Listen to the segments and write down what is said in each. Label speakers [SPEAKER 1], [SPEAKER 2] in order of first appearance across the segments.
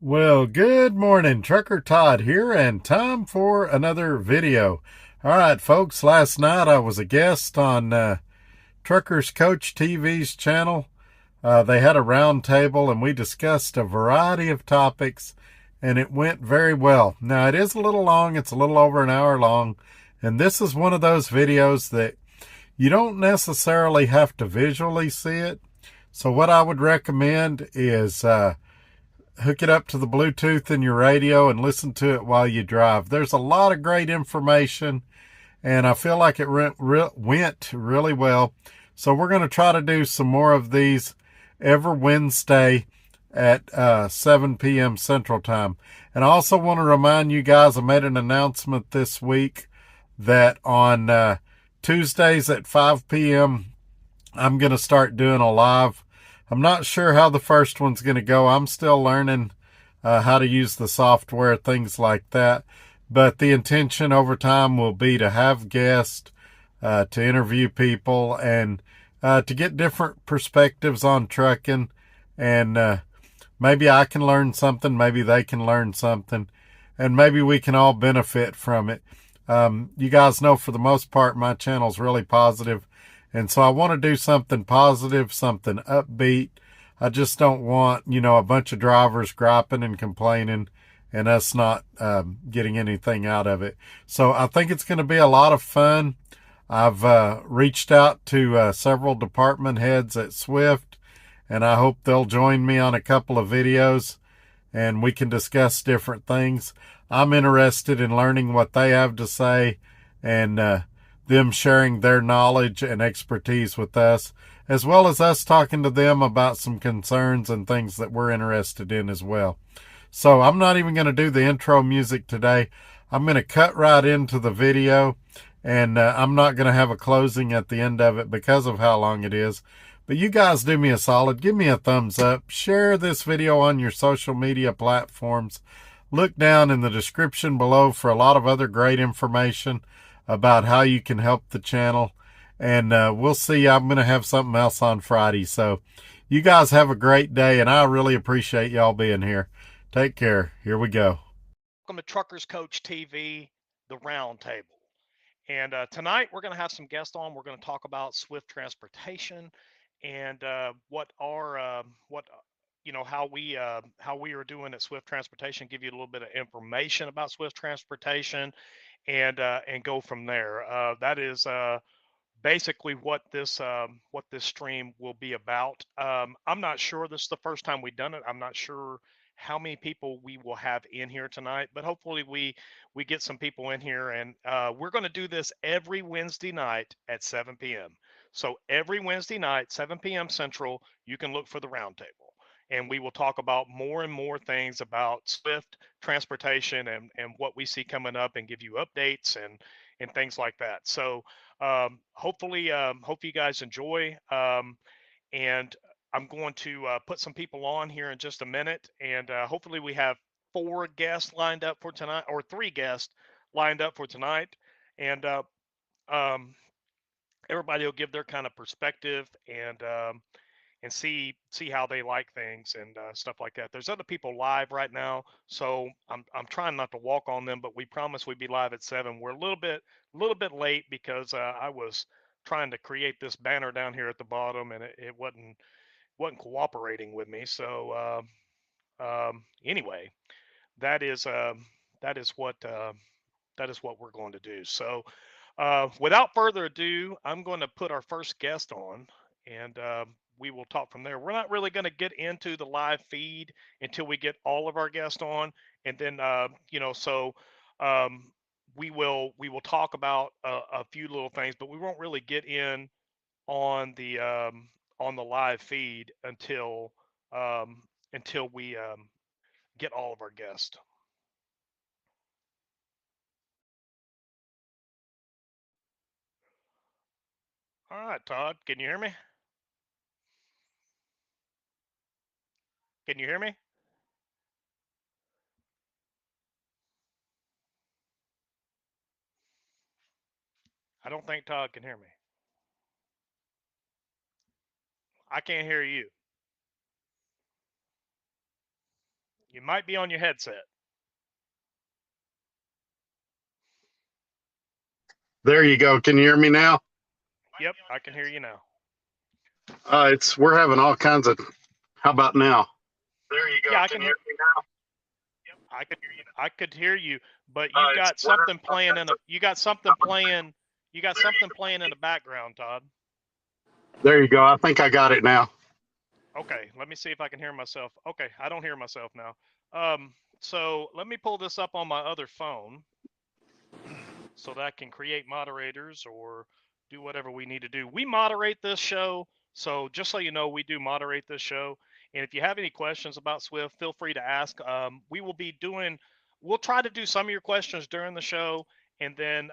[SPEAKER 1] Well, good morning. Trucker Todd here, and time for another video. All right, folks, last night I was a guest on Truckers Coach TV's channel. They had a roundtable, and we discussed a variety of topics, and it went very well. Now, it is a little long, it's a little over an hour long, and this is one of those videos that you don't necessarily have to visually see it. So, what I would recommend is hook it up to the Bluetooth in your radio and listen to it while you drive. There's a lot of great information, and I feel like it went really well. So we're going to try to do some more of these every Wednesday at 7 p.m. Central Time. And I also want to remind you guys, I made an announcement this week that on Tuesdays at 5 p.m., I'm going to start doing a live. I'm not sure how the first one's going to go. I'm still learning how to use the software, things like that. But the intention over time will be to have guests, to interview people, and to get different perspectives on trucking. And maybe I can learn something, maybe they can learn something, and maybe we can all benefit from it. You guys know, for the most part, my channel's really positive, and so I want to do something positive, something upbeat. I just don't want, a bunch of drivers griping and complaining and us not getting anything out of it. So I think it's going to be a lot of fun. I've reached out to several department heads at Swift, and I hope they'll join me on a couple of videos and we can discuss different things. I'm interested in learning what they have to say, and them sharing their knowledge and expertise with us, as well as us talking to them about some concerns and things that we're interested in as well. So I'm not even going to do the intro music today. I'm going to cut right into the video, and I'm not going to have a closing at the end of it because of how long it is. But you guys do me a solid. Give me a thumbs up. Share this video on your social media platforms. Look down in the description below for a lot of other great information about how you can help the channel. And we'll see. I'm going to have something else on Friday. So you guys have a great day, and I really appreciate y'all being here. Take care. Here we go.
[SPEAKER 2] Welcome to Truckers Coach TV, the Roundtable. And tonight we're going to have some guests on. We're going to talk about Swift transportation and how we are doing at Swift Transportation. Give you a little bit of information about Swift Transportation, and go from there. That is basically what this stream will be about. I'm not sure. This is the first time we've done it. I'm not sure how many people we will have in here tonight, but hopefully we get some people in here, and we're going to do this every Wednesday night at 7 p.m. So every Wednesday night, 7 p.m. Central, you can look for the roundtable, and we will talk about more and more things about Swift transportation and what we see coming up, and give you updates and things like that. So hopefully, hope you guys enjoy. And I'm going to put some people on here in just a minute, and hopefully we have 4 guests lined up for tonight, or 3 guests lined up for tonight, and um, everybody will give their kind of perspective, and see how they like things, and stuff like that. There's other people live right now, so I'm trying not to walk on them, but we promised we'd be live at 7. We're a little bit late because I was trying to create this banner down here at the bottom, and it wasn't cooperating with me. So anyway, that is that is what that is what we're going to do. So without further ado, I'm going to put our first guest on, and we will talk from there. We're not really going to get into the live feed until we get all of our guests on, and then um, we will talk about a few little things, but we won't really get in on the live feed um, until we get all of our guests. All right, Todd, can you hear me? Can you hear me? I don't think Todd can hear me. I can't hear you. You might be on your headset.
[SPEAKER 1] There you go. Can you hear me now?
[SPEAKER 2] Yep, I can hear you now.
[SPEAKER 1] We're having all kinds of. How about now? There you go.
[SPEAKER 2] Yeah, I
[SPEAKER 1] Can
[SPEAKER 2] can
[SPEAKER 1] you
[SPEAKER 2] hear.
[SPEAKER 1] hear me now?
[SPEAKER 2] I could hear you, but you've
[SPEAKER 1] It's
[SPEAKER 2] got
[SPEAKER 1] we're
[SPEAKER 2] something playing in the. You got something playing. You got something playing in the background, Todd.
[SPEAKER 1] There you go. I think I got it now.
[SPEAKER 2] Okay, let me see if I can hear myself. Okay, I don't hear myself now. So let me pull this up on my other phone so that I can create moderators or do whatever we need to do. We moderate this show, so just so you know, we do moderate this show. And if you have any questions about Swift, feel free to ask. We'll try to do some of your questions during the show, and then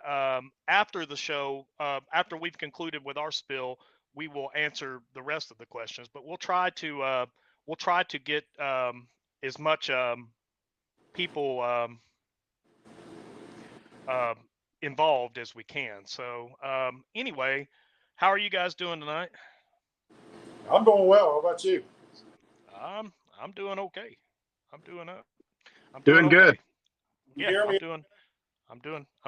[SPEAKER 2] after the show, after we've concluded with our spill, we will answer the rest of the questions. But we'll try to get as much people uh, involved as we can. So anyway, how are you guys doing tonight?
[SPEAKER 3] I'm doing well. How about you?
[SPEAKER 2] I'm doing okay. I'm doing I'm doing
[SPEAKER 1] Doing good.
[SPEAKER 2] okay.
[SPEAKER 3] You
[SPEAKER 2] Yeah,
[SPEAKER 3] hear me?
[SPEAKER 2] I'm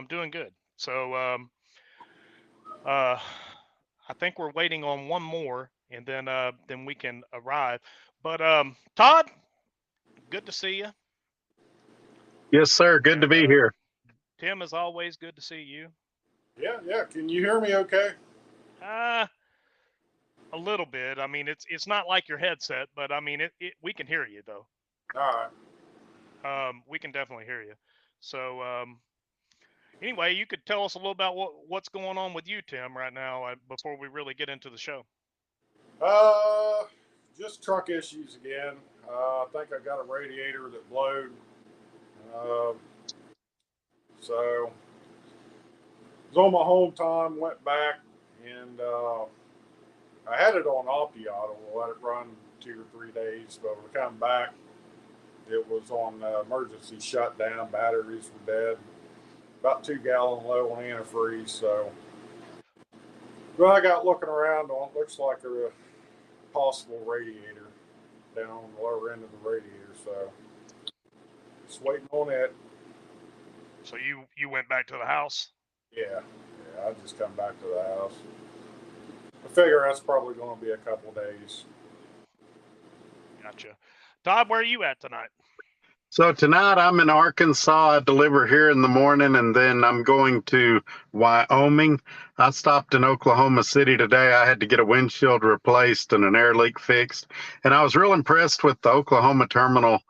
[SPEAKER 2] doing good. So uh I think we're waiting on one more and then we can arrive. But Todd, good to see you.
[SPEAKER 1] Yes, sir. Good to
[SPEAKER 2] And
[SPEAKER 1] be here.
[SPEAKER 2] Tim, as always, good to see you.
[SPEAKER 3] Yeah, yeah. Can you hear me okay?
[SPEAKER 2] Uh a little bit. I mean, it's not like your headset, but I mean, we can hear you though.
[SPEAKER 3] All right.
[SPEAKER 2] We can definitely hear you. So anyway, you could tell us a little about what's going on with you, Tim, right now before we really get into the show.
[SPEAKER 3] Uh, just truck issues again. I think I got a radiator that blowed. Uh, so was on my home time, went back, and I had it on Alpiauto. Let it run 2 or 3 days, but when I come back, it was on emergency shutdown. Batteries were dead. About 2 gallon low on antifreeze. So, well, I got looking around on it. Looks like a possible radiator down on the lower end of the radiator. So, just waiting on it.
[SPEAKER 2] So you went back to the house.
[SPEAKER 3] Yeah, yeah. I just come back to the house. I figure that's probably going to be a couple of days.
[SPEAKER 2] Gotcha. Todd, where are you at tonight?
[SPEAKER 1] So tonight I'm in Arkansas. I deliver here in the morning, and then I'm going to Wyoming. I stopped in Oklahoma City today. I had to get a windshield replaced and an air leak fixed. And I was real impressed with the Oklahoma terminal.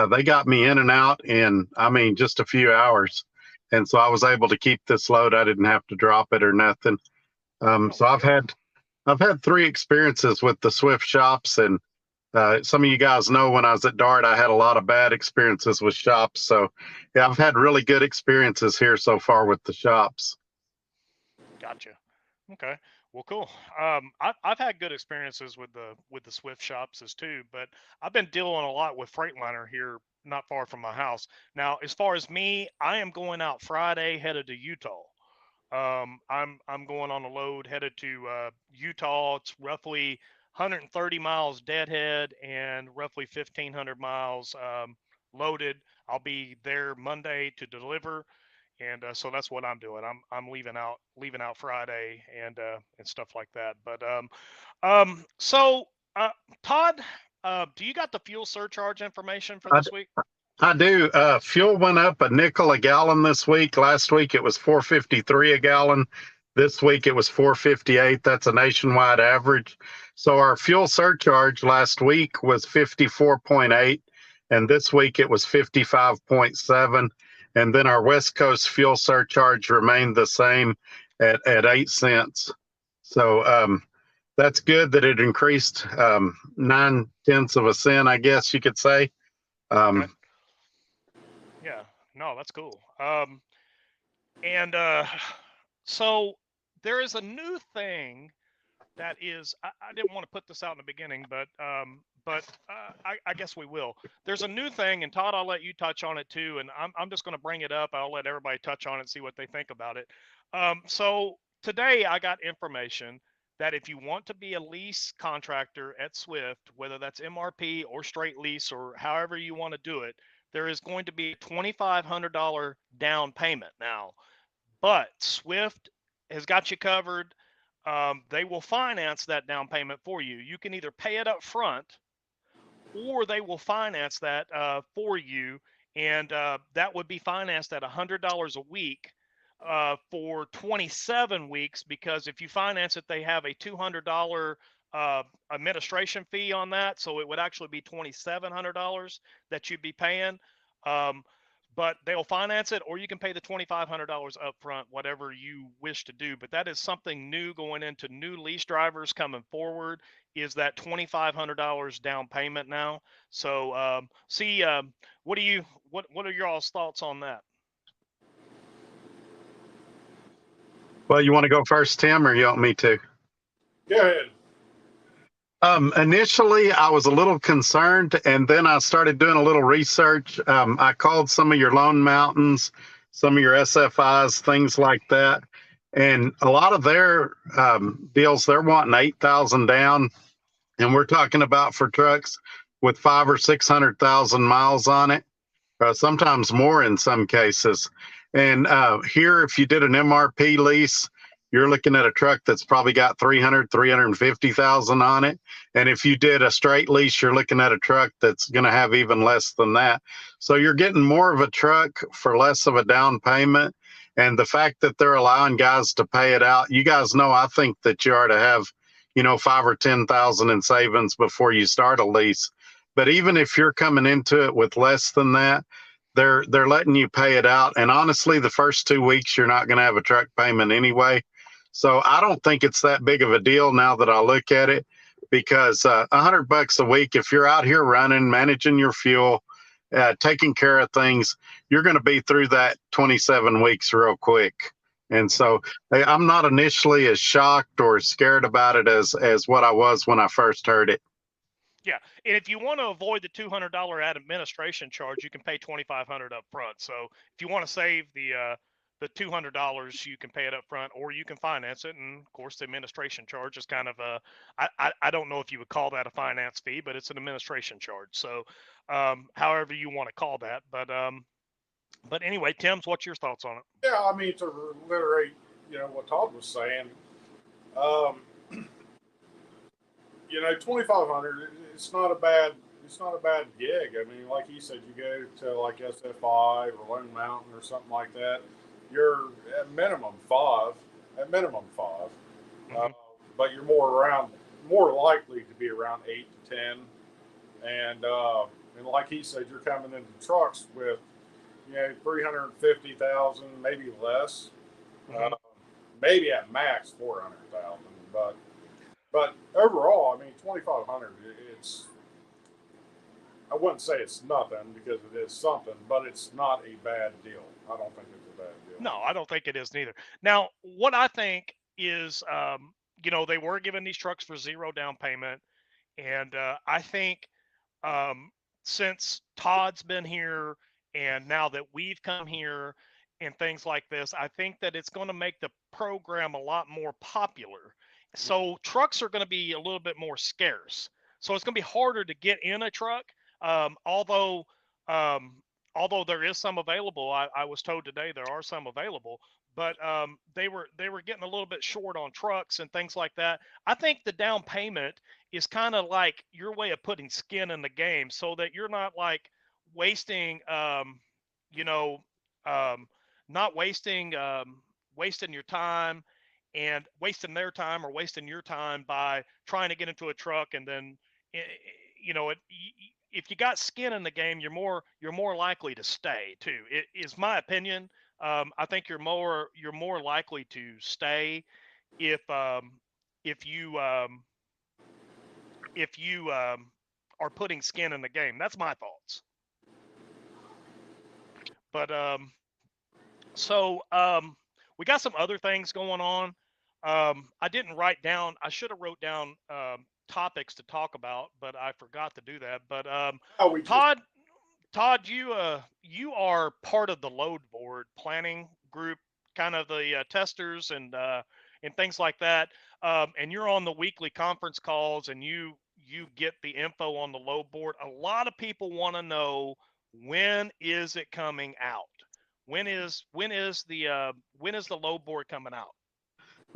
[SPEAKER 1] They got me in and out in, I mean, just a few hours. And so I was able to keep this load. I didn't have to drop it or nothing.
[SPEAKER 2] Oh,
[SPEAKER 1] So I've had 3 experiences with the Swift shops, and some of you guys know when I was at Dart, I had a lot of bad experiences with shops. So, yeah, I've had really good experiences here so far with the shops.
[SPEAKER 2] gotcha. Okay. Well, cool. I've had good experiences with the Swift shops as too, but I've been dealing a lot with Freightliner here, not far from my house. Now, as far as me, I am going out Friday, headed to Utah. I'm going on a load headed to Utah. It's roughly 130 miles deadhead and roughly 1,500 miles loaded. I'll be there Monday to deliver, and so that's what I'm doing. I'm leaving out Friday and stuff like that. But so Todd, do you got the fuel surcharge information for
[SPEAKER 1] I,
[SPEAKER 2] this week?
[SPEAKER 1] I do. Fuel went up a nickel a gallon this week. Last week it was 4.53 a gallon. This week it was 4.58. That's a nationwide average. So our fuel surcharge last week was 54.8, and this week it was 55.7. And then our West Coast fuel surcharge remained the same at 8 cents. So that's good that it increased 9/10 of a cent, I guess you could say.
[SPEAKER 2] Okay.
[SPEAKER 1] Um,
[SPEAKER 2] Yeah. No, that's cool. And so there is a new thing that is. I didn't want to put this out in the beginning, but I guess we will. There's a new thing, and Todd, I'll let you touch on it too. And I'm just going to bring it up. I'll let everybody touch on it, see what they think about it. So today I got information that if you want to be a lease contractor at Swift, whether that's MRP or straight lease or however you want to do it, there is going to be a $2,500 down payment now. But Swift has got you covered. They will finance that down payment for you. You can either pay it up front, or they will finance that for you, and that would be financed at $100 a week for 27 weeks. Because if you finance it, they have a $200 administration fee on that, so it would actually be $2,700 that you'd be paying. But they'll finance it, or you can pay the $2,500 up front, whatever you wish to do. But that is something new going into new lease drivers coming forward, is that $2,500 down payment now. So what are your all's thoughts on that?
[SPEAKER 1] Well, you want to go first, Tim, or you want me to?
[SPEAKER 3] Go ahead.
[SPEAKER 1] Initially, I was a little concerned, and then I started doing a little research. I called some of your Lone Mountains, some of your SFIs, things like that, and a lot of their deals, they're wanting 8,000 down, and we're talking about for trucks with 500,000 or 600,000 miles on it, sometimes more in some cases. And here, if you did an MRP lease, you're looking at a truck that's probably got 350,000 on it. And if you did a straight lease, you're looking at a truck that's going to have even less than that. So you're getting more of a truck for less of a down payment. And the fact that they're allowing guys to pay it out, you guys know, I think that you ought to have, 5 or 10,000 in savings before you start a lease. But even if you're coming into it with less than that, they're letting you pay it out. And honestly, the first 2 weeks, you're not going to have a truck payment anyway. So I don't think it's that big of a deal now that I look at it, because $100 a week, if you're out here running, managing your fuel, taking care of things, you're going to be through that 27 weeks real quick. And so I'm not initially as shocked or scared about it as what I was when I first heard it.
[SPEAKER 2] Yeah, and if you want to avoid the $200 administration charge, you can pay $2,500 up front. So if you want to save the $200, you can pay it up front, or you can finance it. And of course, the administration charge is kind of a, I don't know if you would call that a finance fee, but it's an administration charge. So however you want to call that. But anyway, Tim's, what's your thoughts on it?
[SPEAKER 3] Yeah, I mean, to reiterate, what Todd was saying, 2,500. It's not a bad gig. I mean, like he said, you go to like SFI or Lone Mountain or something like that. You're at minimum five.
[SPEAKER 2] Mm-hmm.
[SPEAKER 3] But you're more likely to be around 8 to 10. And like he said, you're coming into trucks with 350,000, maybe less,
[SPEAKER 2] Mm-hmm.
[SPEAKER 3] maybe at max 400,000. But overall, I mean, 2,500. I wouldn't say it's nothing, because it is something, but it's not a bad deal. I don't think it's a bad deal.
[SPEAKER 2] No, I don't think it is neither. Now, what I think is, they were giving these trucks for 0 down payment, and I think since Todd's been here, and now that we've come here and things like this, I think that it's going to make the program a lot more popular. So trucks are going to be a little bit more scarce. So it's going to be harder to get in a truck. Although there is some available, I was told today there are some available, but they were getting a little bit short on trucks and things like that. I think the down payment is kind of like your way of putting skin in the game, so that you're not like wasting, not wasting your time and wasting their time, or wasting your time by trying to get into a truck. And then, if you got skin in the game, you're more likely to stay too. It is my opinion. I think you're more likely to stay if you are putting skin in the game. That's my thoughts. But we got some other things going on. I didn't write down. I should have wrote down topics to talk about, but I forgot to do that. But Todd, you are part of the load board planning group, kind of the testers and things like that. and you're on the weekly conference calls and you get the info on the load board, a lot of people want to know, when is it coming out? When is the load board coming out?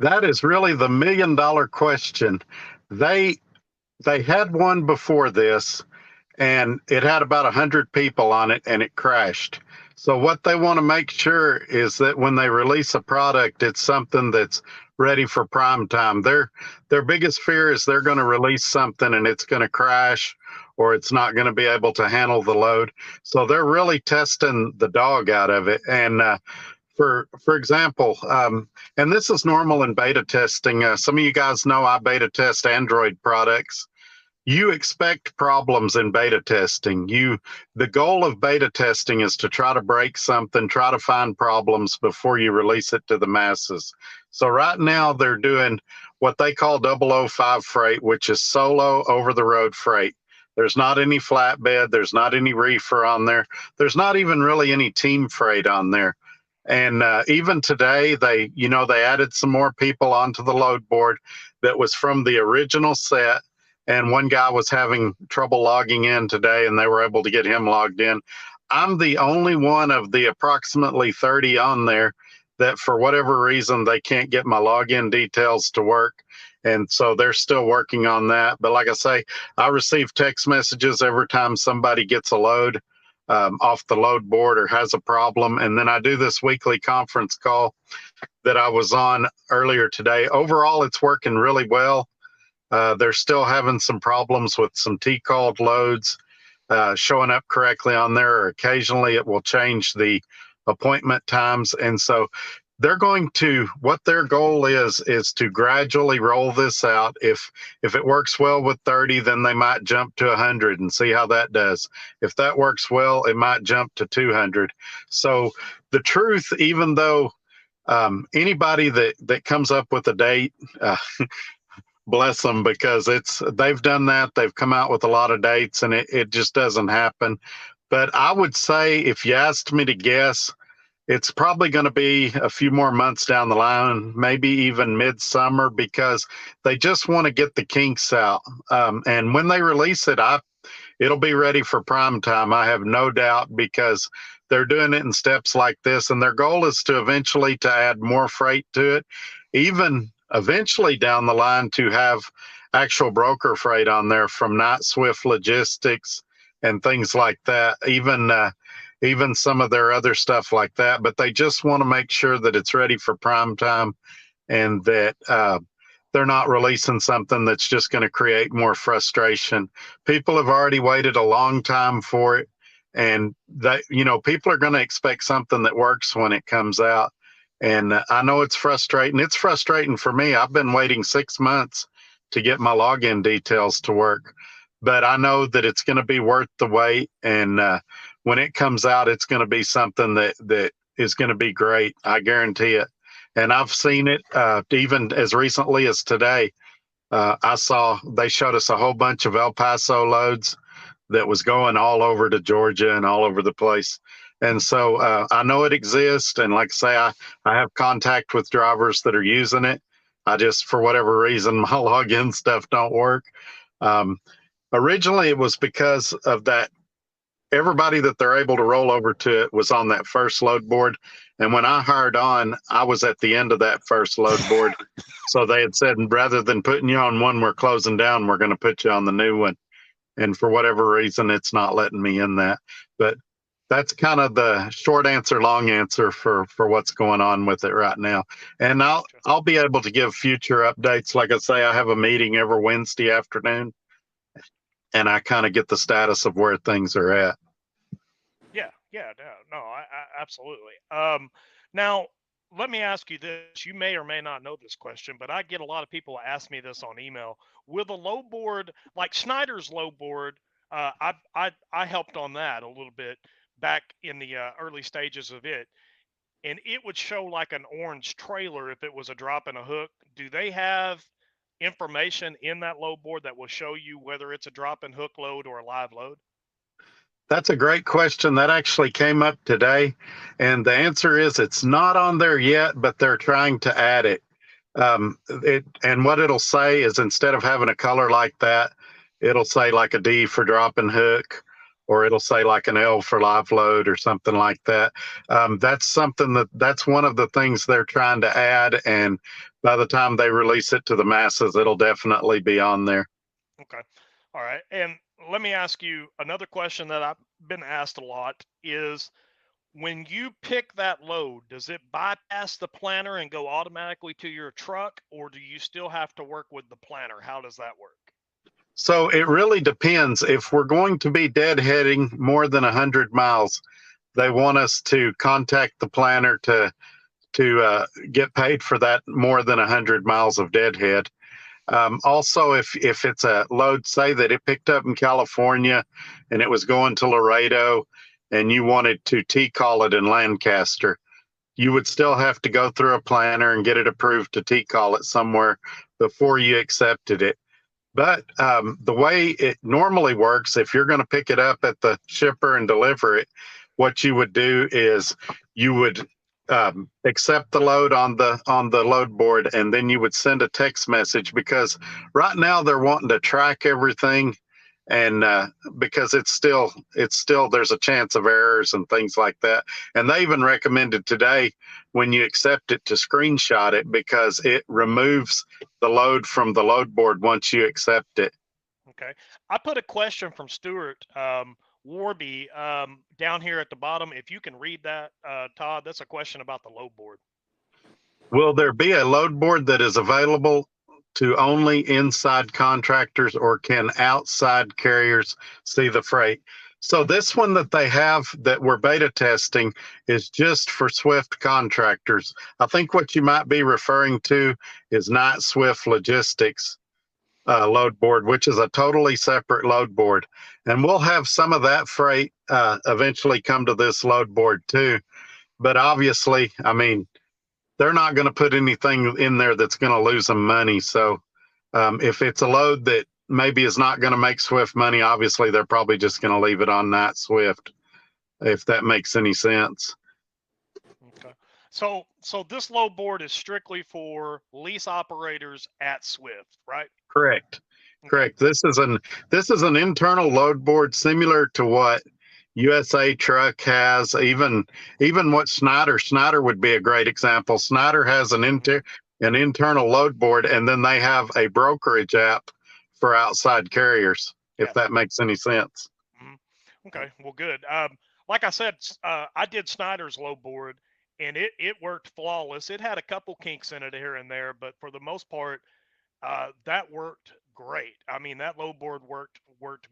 [SPEAKER 1] That is really the $1,000,000 question. They had one before this, and it had about 100 people on it, and it crashed. So what they want to make sure is that when they release a product, it's something that's ready for prime time. Their biggest fear is they're going to release something and it's going to crash, or it's not going to be able to handle the load. So they're really testing the dog out of it. And for example, and this is normal in beta testing. Some of you guys know I beta test Android products. You expect problems in beta testing. The goal of beta testing is to try to break something, try to find problems before you release it to the masses. So right now they're doing what they call 005 freight, which is solo over the road freight. There's not any flatbed, there's not any reefer on there. There's not even really any team freight on there. And even today, they added some more people onto the load board that was from the original set. And one guy was having trouble logging in today, and they were able to get him logged in. I'm the only one of the approximately 30 on there that, for whatever reason, they can't get my login details to work. And so they're still working on that. But like I say, I receive text messages every time somebody gets a load off the load board or has a problem. And then I do this weekly conference call that I was on earlier today. Overall, it's working really well. They're still having some problems with some T-called loads showing up correctly on there, or occasionally it will change the appointment times. And so what their goal is to gradually roll this out. If it works well with 30, then they might jump to 100 and see how that does. If that works well, it might jump to 200. So the truth, even though anybody that comes up with a date, bless them, because they've done that. They've come out with a lot of dates and it just doesn't happen. But I would say, if you asked me to guess, it's probably going to be a few more months down the line, maybe even midsummer, because they just want to get the kinks out. And when they release it, it'll be ready for prime time. I have no doubt, because they're doing it in steps like this. And their goal is to eventually to add more freight to it, even eventually down the line to have actual broker freight on there from Night Swift Logistics and things like that, even some of their other stuff like that. But they just want to make sure that it's ready for prime time, and that they're not releasing something that's just going to create more frustration. People have already waited a long time for it, and people are going to expect something that works when it comes out. And I know it's frustrating. It's frustrating for me. I've been waiting 6 months to get my login details to work, but I know that it's going to be worth the wait. And when it comes out, it's going to be something that is going to be great. I guarantee it. And I've seen it even as recently as today. I saw they showed us a whole bunch of El Paso loads that was going all over to Georgia and all over the place. And so I know it exists. And like I say, I have contact with drivers that are using it. I just, for whatever reason, my login stuff don't work. Originally, it was because of that. Everybody that they're able to roll over to it was on that first load board. And when I hired on, I was at the end of that first load board. So they had said, rather than putting you on one we're closing down, we're going to put you on the new one. And for whatever reason, it's not letting me in that. But that's kind of the short answer, long answer for what's going on with it right now. And I'll be able to give future updates. Like I say, I have a meeting every Wednesday afternoon, and I kind of get the status of where things are at.
[SPEAKER 2] Yeah, absolutely. Now, let me ask you this. You may or may not know this question, but I get a lot of people ask me this on email. Will the load board, like Schneider's load board, I helped on that a little bit back in the early stages of it, and it would show like an orange trailer if it was a drop and a hook. Do they have information in that load board that will show you whether it's a drop and hook load or a live load?
[SPEAKER 1] That's a great question. That actually came up today. And the answer is it's not on there yet, but they're trying to add it. And what it'll say is, instead of having a color like that, it'll say like a D for drop and hook, or it'll say like an L for live load or something like that. That's one of the things they're trying to add. And by the time they release it to the masses, it'll definitely be on there.
[SPEAKER 2] Okay. All right. And let me ask you another question that I've been asked a lot is, when you pick that load, does it bypass the planner and go automatically to your truck, or do you still have to work with the planner? How does that work?
[SPEAKER 1] So it really depends. If we're going to be deadheading more than 100 miles, they want us to contact the planner to get paid for that more than 100 miles of deadhead. Also, if it's a load, say that it picked up in California and it was going to Laredo, and you wanted to T-call it in Lancaster, you would still have to go through a planner and get it approved to T-call it somewhere before you accepted it. But the way it normally works, if you're going to pick it up at the shipper and deliver it, what you would do is you would accept the load on the load board, and then you would send a text message, because right now they're wanting to track everything, and because it's still there's a chance of errors and things like that. And they even recommended today, when you accept it, to screenshot it, because it removes the load from the load board once you accept it.
[SPEAKER 2] Okay. I put a question from Stuart Warby down here at the bottom. If you can read that, Todd, that's a question about the load board.
[SPEAKER 1] Will there be a load board that is available to only inside contractors, or can outside carriers see the freight? So this one that they have that we're beta testing is just for Swift contractors. I think what you might be referring to is Night Swift Logistics load board, which is a totally separate load board. And we'll have some of that freight eventually come to this load board too. But obviously, I mean, they're not going to put anything in there that's going to lose them money. So if it's a load that maybe is not going to make Swift money, obviously they're probably just going to leave it on Night Swift, if that makes any sense.
[SPEAKER 2] Okay. So this load board is strictly for lease operators at Swift, right?
[SPEAKER 1] Correct.
[SPEAKER 2] Okay.
[SPEAKER 1] Correct. This is an internal load board similar to what USA Truck has. Even what Snyder would be a great example. Snyder has an internal load board, and then they have a brokerage app for outside carriers, if that makes any sense.
[SPEAKER 2] Mm-hmm. Okay, well, good. Like I said, I did Snyder's load board, and it worked flawless. It had a couple kinks in it here and there, but for the most part, that worked great. I mean, that load board worked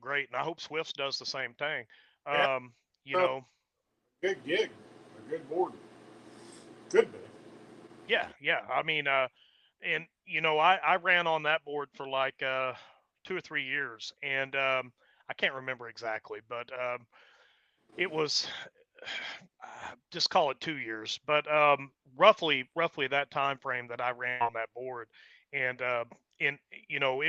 [SPEAKER 2] great, and I hope Swift's does the same thing. You know,
[SPEAKER 3] Good gig, a good board. Could be.
[SPEAKER 2] yeah. I mean, and I ran on that board for like 2 or 3 years, and I can't remember exactly, but it was just call it 2 years, but roughly that time frame that I ran on that board, and it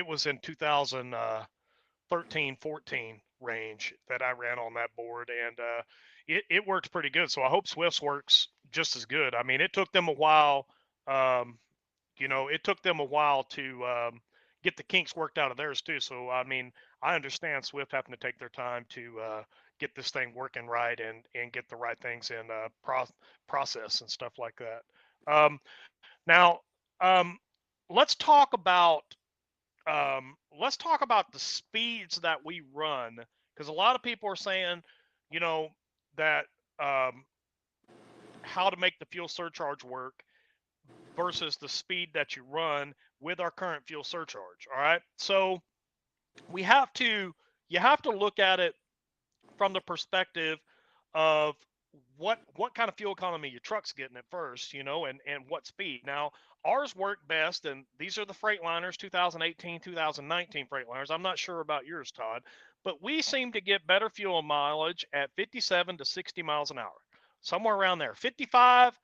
[SPEAKER 2] was in 2013, 14 range that I ran on that board, and it worked pretty good. So I hope Swift's works just as good. I mean, it took them a while. It took them a while to get the kinks worked out of theirs too. So I mean, I understand Swift having to take their time to get this thing working right and get the right things in process and stuff like that. Now, um, let's talk about the speeds that we run, because a lot of people are saying, that how to make the fuel surcharge work versus the speed that you run with our current fuel surcharge. All right. So you have to look at it from the perspective of what kind of fuel economy your truck's getting at first, and what speed. Now, ours work best, and these are the Freightliners, 2018, 2019 Freightliners. I'm not sure about yours, Todd, but we seem to get better fuel mileage at 57 to 60 miles an hour, somewhere around there. 55,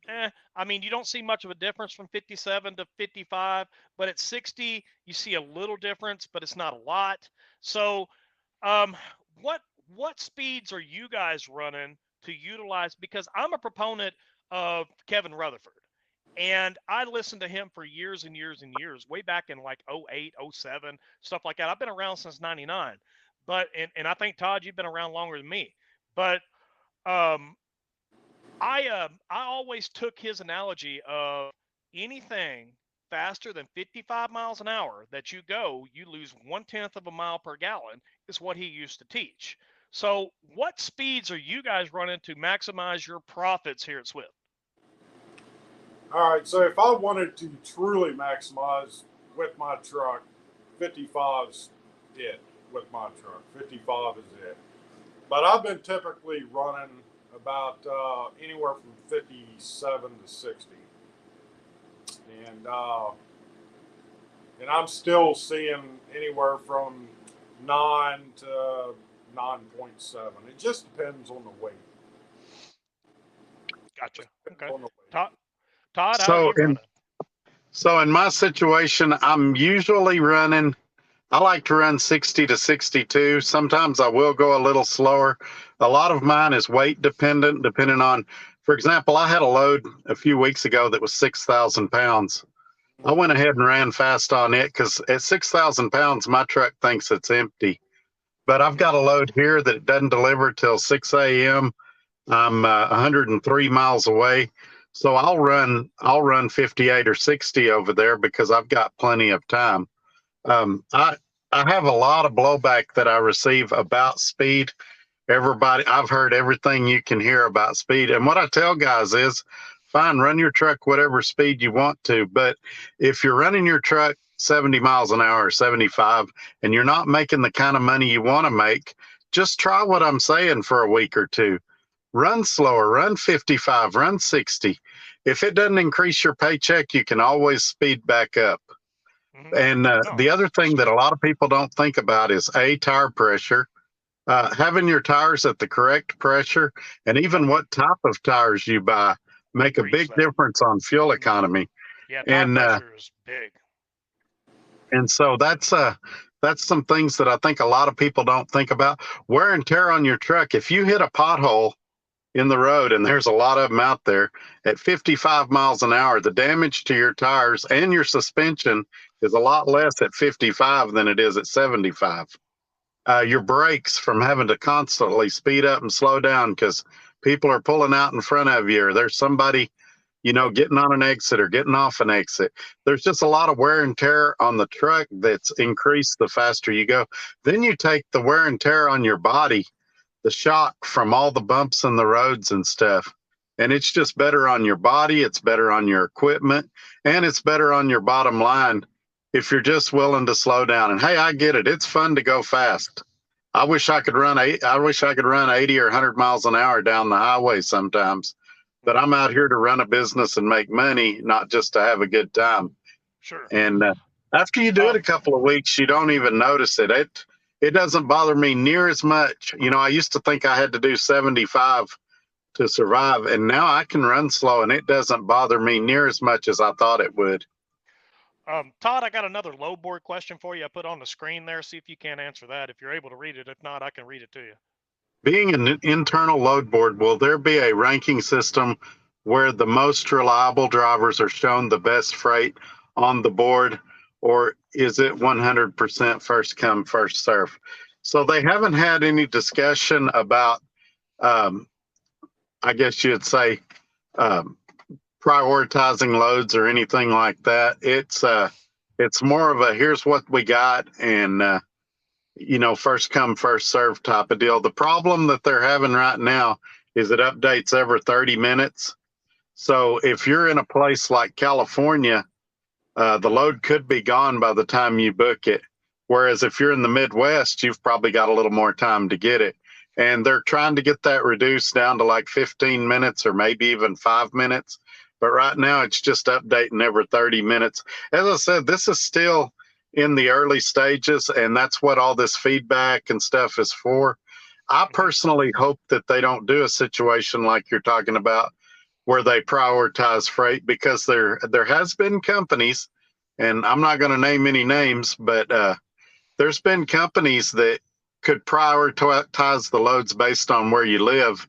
[SPEAKER 2] I mean, you don't see much of a difference from 57 to 55, but at 60, you see a little difference, but it's not a lot. So, what speeds are you guys running to utilize? Because I'm a proponent of Kevin Rutherford, And I listened to him for years and years and years, way back in like '08, '07, stuff like that. I've been around since '99. But and I think Todd, you've been around longer than me. But um I always took his analogy of anything faster than 55 miles an hour that you go, you lose 1/10 of a mile per gallon, is what he used to teach. So, what speeds are you guys running to maximize your profits here at Swift?
[SPEAKER 3] All right, so if I wanted to truly maximize with my truck, 55's it with my truck. 55 is it. But I've been typically running about anywhere from 57 to 60. And and I'm still seeing anywhere from 9 to 9.7. It just depends on the weight.
[SPEAKER 2] Gotcha. Okay.
[SPEAKER 3] On the weight.
[SPEAKER 2] Todd, how are
[SPEAKER 1] So
[SPEAKER 2] you running?
[SPEAKER 1] in my situation, I'm usually running. I like to run 60 to 62. Sometimes I will go a little slower. A lot of mine is weight dependent, depending on, for example, I had a load a few weeks ago that was 6,000 pounds. I went ahead and ran fast on it because at 6,000 pounds, my truck thinks it's empty. But I've got a load here that it doesn't deliver till 6 a.m. I'm 103 miles away. So I'll run 58 or 60 over there because I've got plenty of time. I have a lot of blowback that I receive about speed. I've heard everything you can hear about speed. And what I tell guys is, fine, run your truck whatever speed you want to. But if you're running your truck 70 miles an hour or 75, and you're not making the kind of money you want to make, just try what I'm saying for a week or two. Run slower, run 55, run 60. If it doesn't increase your paycheck, you can always speed back up.
[SPEAKER 2] Mm-hmm.
[SPEAKER 1] And
[SPEAKER 2] No,
[SPEAKER 1] the other thing that a lot of people don't think about is tire pressure. Having your tires at the correct pressure, and even what type of tires you buy, make a
[SPEAKER 2] preach
[SPEAKER 1] big
[SPEAKER 2] that.
[SPEAKER 1] difference on fuel economy.
[SPEAKER 2] Yeah, tire
[SPEAKER 1] And
[SPEAKER 2] pressure is big.
[SPEAKER 1] so that's some things that I think a lot of people don't think about. Wear and tear on your truck. If you hit a pothole in the road, and there's a lot of them out there, at 55 miles an hour, the damage to your tires and your suspension is a lot less at 55 than it is at 75. Your brakes from having to constantly speed up and slow down because people are pulling out in front of you, or there's somebody, getting on an exit or getting off an exit. There's just a lot of wear and tear on the truck that's increased the faster you go. Then you take the wear and tear on your body, the shock from all the bumps in the roads and stuff. And it's just better on your body, it's better on your equipment, and it's better on your bottom line if you're just willing to slow down. And hey, I get it. It's fun to go fast. I wish I could run 80 or 100 miles an hour down the highway sometimes. But I'm out here to run a business and make money, not just to have a good time.
[SPEAKER 2] Sure.
[SPEAKER 1] And after you do it a couple of weeks, you don't even notice it. It doesn't bother me near as much. I used to think I had to do 75 to survive, and now I can run slow, and it doesn't bother me near as much as I thought it would.
[SPEAKER 2] Todd, I got another load board question for you. I put on the screen there. See if you can't answer that. If you're able to read it. If not, I can read it to you.
[SPEAKER 1] Being an internal load board, will there be a ranking system where the most reliable drivers are shown the best freight on the board, or is it 100% first come, first serve? So they haven't had any discussion about, I guess you'd say, um, prioritizing loads or anything like that. It's more of a here's what we got, and first come, first serve type of deal. The problem that they're having right now is it updates every 30 minutes. So if you're in a place like California, the load could be gone by the time you book it. Whereas if you're in the Midwest, you've probably got a little more time to get it. And they're trying to get that reduced down to like 15 minutes or maybe even 5 minutes. But right now it's just updating every 30 minutes. As I said, this is still in the early stages, and that's what all this feedback and stuff is for. I personally hope that they don't do a situation like you're talking about where they prioritize freight, because there has been companies, and I'm not going to name any names, but there's been companies that could prioritize the loads based on where you live,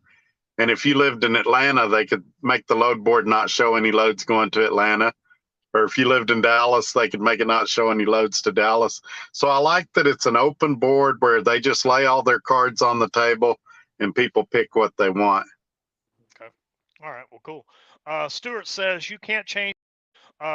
[SPEAKER 1] And if you lived in Atlanta, they could make the load board not show any loads going to Atlanta. Or if you lived in Dallas, they could make it not show any loads to Dallas. So I like that it's an open board where they just lay all their cards on the table and people pick what they want.
[SPEAKER 2] Okay. All right. Well, cool. Stuart says you can't change.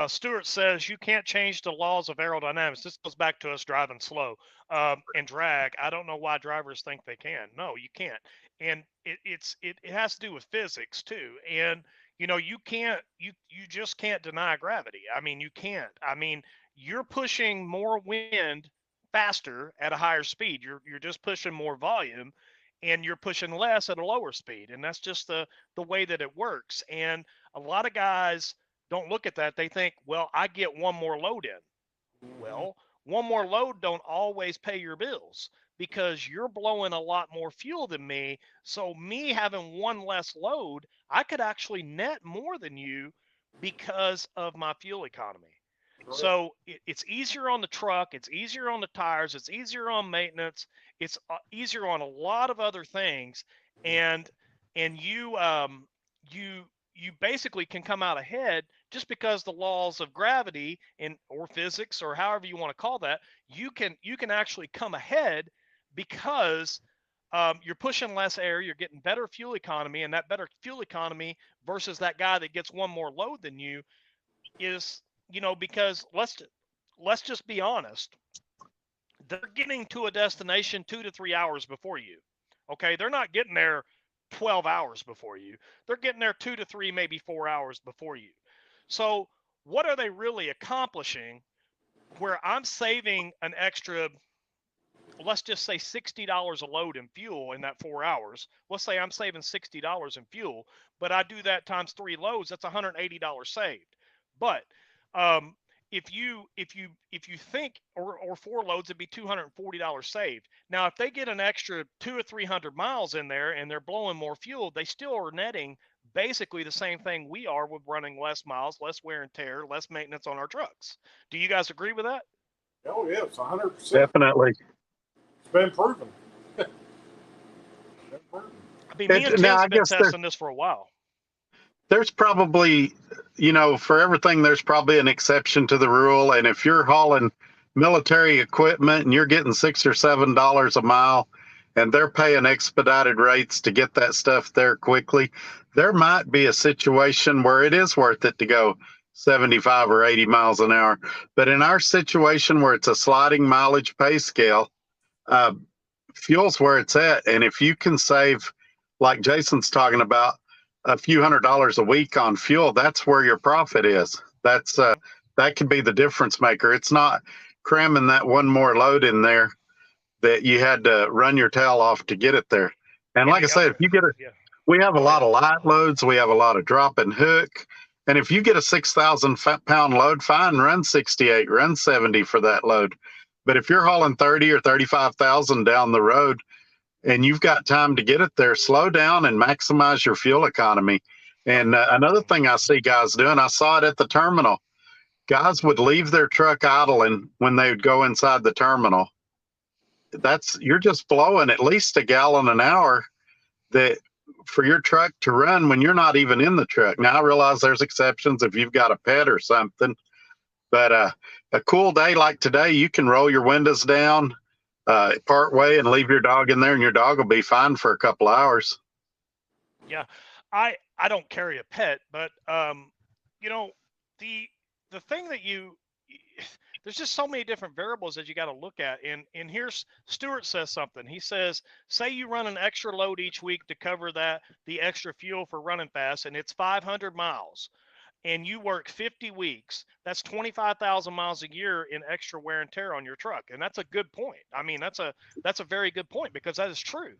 [SPEAKER 2] Stuart says you can't change the laws of aerodynamics. This goes back to us driving slow and drag. I don't know why drivers think they can. No, you can't. And it has to do with physics too. And you can't you just can't deny gravity. I mean, you can't. I mean, you're pushing more wind faster at a higher speed. You're just pushing more volume, and you're pushing less at a lower speed. And that's just the way that it works. And a lot of guys don't look at that. They think, well, I get one more load in. Well, one more load don't always pay your bills because you're blowing a lot more fuel than me. So me having one less load, I could actually net more than you because of my fuel economy.
[SPEAKER 3] Right.
[SPEAKER 2] So it's easier on the truck. It's easier on the tires. It's easier on maintenance. It's easier on a lot of other things. And you basically can come out ahead just because the laws of gravity or physics or however you want to call that, you can actually come ahead because you're pushing less air, you're getting better fuel economy, and that better fuel economy versus that guy that gets one more load than you is, because let's just be honest, they're getting to a destination 2 to 3 hours before you. Okay, they're not getting there 12 hours before you. They're getting there 2 to 3, maybe 4 hours before you. So what are they really accomplishing where I'm saving an extra, let's just say $60 a load in fuel in that 4 hours? Let's say I'm saving $60 in fuel, but I do that times 3 loads, that's $180 saved. But if you think, or 4 loads, it'd be $240 saved. Now, if they get an extra 200 or 300 miles in there and they're blowing more fuel, they still are netting basically the same thing we are with running less miles, less wear and tear, less maintenance on our trucks. Do you guys agree with that?
[SPEAKER 3] Oh yeah, it's 100%.
[SPEAKER 1] Definitely.
[SPEAKER 3] It's been proven. Been proven.
[SPEAKER 2] I mean, me and Tim's been testing this for a while.
[SPEAKER 1] There's probably, for everything, there's probably an exception to the rule. And if you're hauling military equipment and you're getting $6 or $7 a mile and they're paying expedited rates to get that stuff there quickly, there might be a situation where it is worth it to go 75 or 80 miles an hour. But in our situation where it's a sliding mileage pay scale, fuel's where it's at. And if you can save, like Jason's talking about, a few $100s a week on fuel, that's where your profit is. That could be the difference maker. It's not cramming that one more load in there that you had to run your tail off to get it there. And like I said, if you get we have a lot of light loads, we have a lot of drop and hook. And if you get a 6,000 pound load, fine, run 68, run 70 for that load. But if you're hauling 30 or 35,000 down the road, and you've got time to get it there, slow down and maximize your fuel economy. And another thing I see guys doing, I saw it at the terminal. Guys would leave their truck idling when they would go inside the terminal. You're just blowing at least a gallon an hour that for your truck to run when you're not even in the truck. Now I realize there's exceptions if you've got a pet or something, but a cool day like today, you can roll your windows down, part way and leave your dog in there and your dog will be fine for a couple hours.
[SPEAKER 2] Yeah. I don't carry a pet, but the thing that there's just so many different variables that you got to look at. And here's Stuart says something. He says, say you run an extra load each week to cover the extra fuel for running fast, and it's 500 miles. And you work 50 weeks, that's 25,000 miles a year in extra wear and tear on your truck. And that's a good point. I mean, that's a very good point because that is true.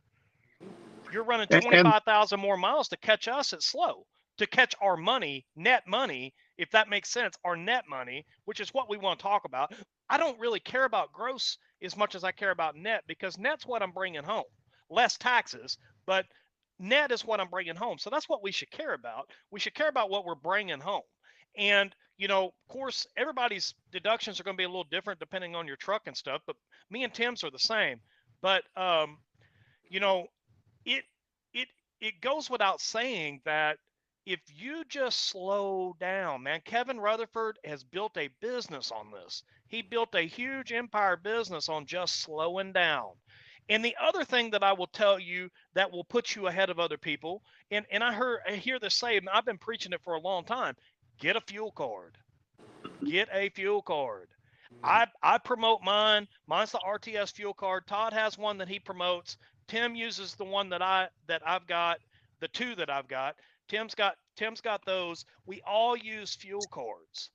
[SPEAKER 2] You're running 25,000 more miles to catch us at slow, to catch our money, net money, if that makes sense, our net money, which is what we want to talk about. I don't really care about gross as much as I care about net because net's what I'm bringing home. Less taxes, but net is what I'm bringing home. So that's what we should care about. We should care about what we're bringing home. And, of course, everybody's deductions are going to be a little different depending on your truck and stuff, but me and Tim's are the same. But, it goes without saying that if you just slow down, man, Kevin Rutherford has built a business on this. He built a huge empire business on just slowing down. And the other thing that I will tell you that will put you ahead of other people, and I hear this say, and I've been preaching it for a long time, get a fuel card. Get a fuel card. I promote mine. Mine's the RTS fuel card. Todd has one that he promotes. Tim uses the one that I've got, the two that I've got. Tim's got those. We all use fuel cards.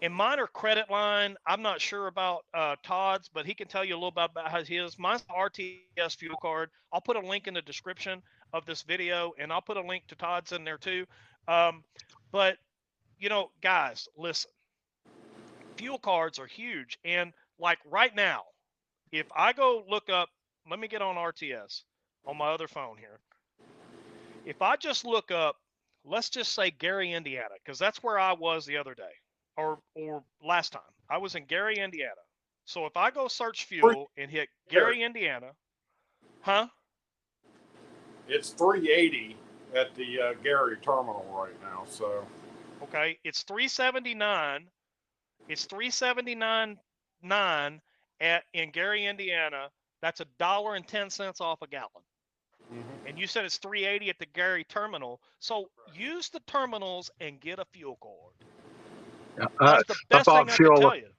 [SPEAKER 2] And mine are credit line. I'm not sure about Todd's, but he can tell you a little bit about how his. Mine's the RTS fuel card. I'll put a link in the description of this video, and I'll put a link to Todd's in there too. But guys, listen. Fuel cards are huge. And like right now, if I go look up, let me get on RTS on my other phone here. If I just look up, let's just say Gary, Indiana, because that's where I was the other day or last time. I was in Gary, Indiana. So if I go search fuel and hit Gary, Indiana,
[SPEAKER 3] It's 380 at the Gary terminal right now. So
[SPEAKER 2] okay, it's 379. It's 379.9 in Gary, Indiana. That's $1.10 off a gallon. Mm-hmm. And you said it's 380 at the Gary terminal. So use the terminals and get a fuel card. That's the best thing I can tell you.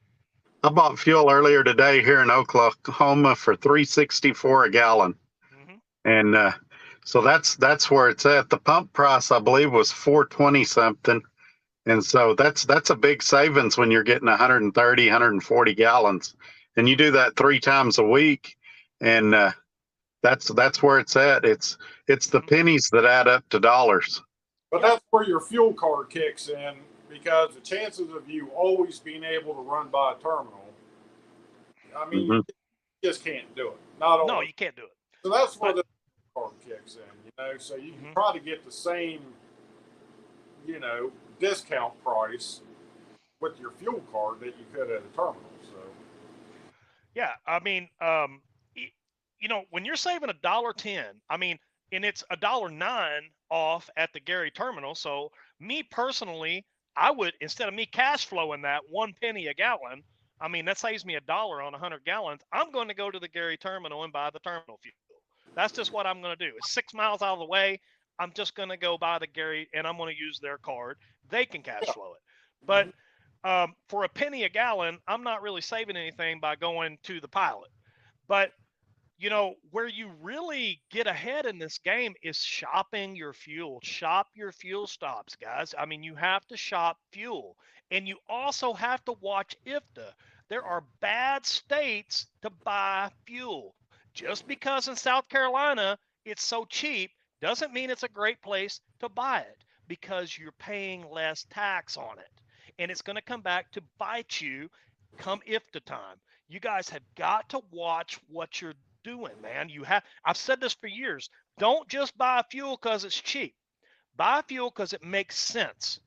[SPEAKER 4] I bought fuel earlier today here in Oklahoma for $3.64 a gallon. Mm-hmm. And so that's where it's at. The pump price, I believe, was $4.20 something. And so that's a big savings when you're getting 130, 140 gallons. And you do that 3 times a week. And that's where it's at. It's the pennies that add up to dollars.
[SPEAKER 3] But that's where your fuel card kicks in, because the chances of you always being able to run by a terminal, I mean, you just can't do it.
[SPEAKER 2] No, you can't do it.
[SPEAKER 3] So that's where the fuel card kicks in, so you can try to get the same, discount price with your fuel card that you could at a terminal. So
[SPEAKER 2] yeah, I mean, when you're saving $1.10, I mean, and it's $1.09 off at the Gary terminal. So me personally, I would, instead of me cash flowing that 1 penny a gallon, I mean, that saves me $1 on 100 gallons. I'm going to go to the Gary terminal and buy the terminal fuel. That's just what I'm going to do. It's 6 miles out of the way. I'm just going to go buy the Gary, and I'm going to use their card. They can cash flow it. But for a penny a gallon, I'm not really saving anything by going to the pilot. But, where you really get ahead in this game is shopping your fuel. Shop your fuel stops, guys. I mean, you have to shop fuel. And you also have to watch IFTA. There are bad states to buy fuel. Just because in South Carolina it's so cheap doesn't mean it's a great place to buy it, because you're paying less tax on it. And it's going to come back to bite you come IFTA time. You guys have got to watch what you're doing, man. I've said this for years. Don't just buy fuel because it's cheap. Buy fuel because it makes sense.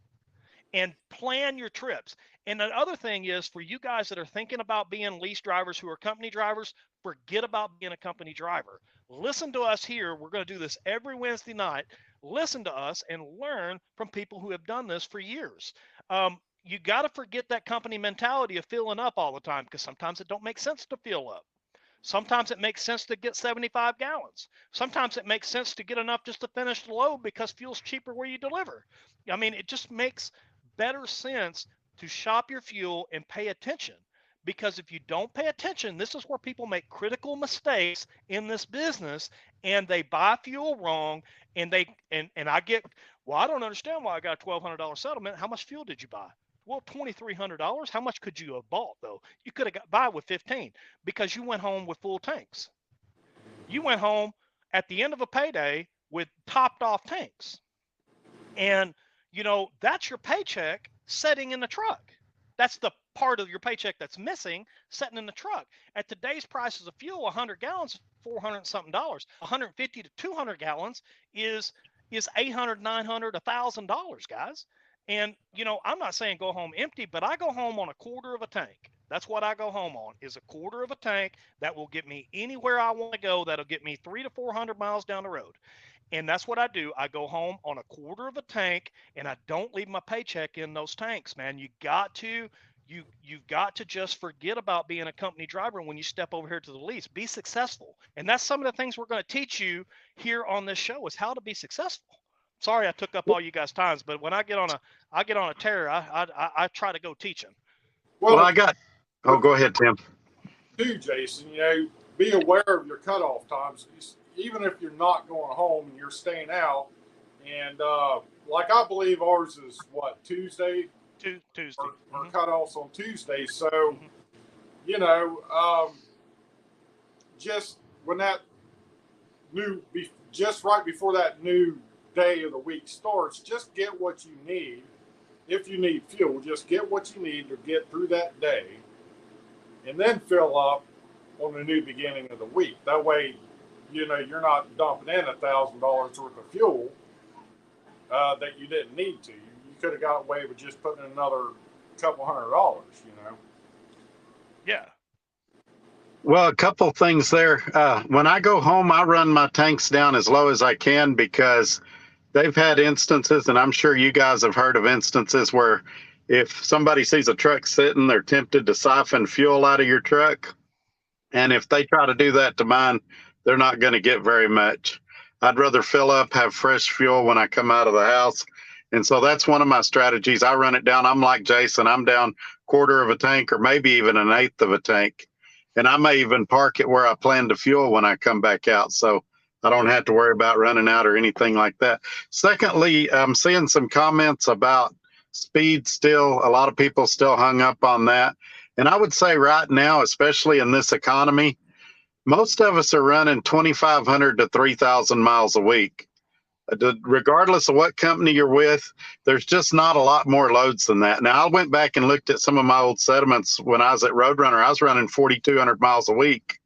[SPEAKER 2] And plan your trips. And the other thing is, for you guys that are thinking about being lease drivers who are company drivers, forget about being a company driver. Listen to us here. We're going to do this every Wednesday night. Listen to us and learn from people who have done this for years. You got to forget that company mentality of filling up all the time, because sometimes it don't make sense to fill up. Sometimes it makes sense to get 75 gallons. Sometimes it makes sense to get enough just to finish the load because fuel's cheaper where you deliver. I mean, it just makes better sense to shop your fuel and pay attention. Because if you don't pay attention, this is where people make critical mistakes in this business, and they buy fuel wrong. And I get, well, I don't understand why I got a $1,200 settlement. How much fuel did you buy? Well, $2,300. How much could you have bought, though? You could have got by with 15, because you went home with full tanks. You went home at the end of a payday with topped off tanks. And, that's your paycheck sitting in the truck. That's the part of your paycheck that's missing, sitting in the truck. At today's prices of fuel, 100 gallons, $400 something. 150 to 200 gallons is $800, $900, $1,000, guys. And, I'm not saying go home empty, but I go home on a quarter of a tank. That's what I go home on, is a quarter of a tank that will get me anywhere I want to go. That'll get me 300 to 400 miles down the road. And that's what I do. I go home on a quarter of a tank, and I don't leave my paycheck in those tanks, man. You've got to just forget about being a company driver when you step over here to the lease. Be successful. And that's some of the things we're going to teach you here on this show is how to be successful. Sorry I took up all you guys' times, but when I get on a tear, I try to go teaching.
[SPEAKER 4] Well, go ahead, Tim.
[SPEAKER 3] Too, Jason, be aware of your cutoff times. Even if you're not going home and you're staying out, and like I believe ours is what, Tuesday?
[SPEAKER 2] Tuesday.
[SPEAKER 3] Our cutoffs on Tuesday. So, just when that just right before that new day of the week starts, just get what you need. If you need fuel, just get what you need to get through that day, and then fill up on the new beginning of the week. That way, you're not dumping in $1,000 worth of fuel that you didn't need to. You could have got away with just putting in another couple $100.
[SPEAKER 2] Yeah.
[SPEAKER 4] Well, a couple things there. When I go home, I run my tanks down as low as I can because they've had instances, and I'm sure you guys have heard of instances where if somebody sees a truck sitting, they're tempted to siphon fuel out of your truck. And if they try to do that to mine, they're not going to get very much. I'd rather fill up, have fresh fuel when I come out of the house. And so that's one of my strategies. I run it down. I'm like Jason, I'm down quarter of a tank or maybe even an eighth of a tank. And I may even park it where I plan to fuel when I come back out. So I don't have to worry about running out or anything like that. Secondly, I'm seeing some comments about speed still. A lot of people still hung up on that. And I would say right now, especially in this economy, most of us are running 2,500 to 3,000 miles a week. Regardless of what company you're with, there's just not a lot more loads than that. Now, I went back and looked at some of my old sediments when I was at Roadrunner. I was running 4,200 miles a week,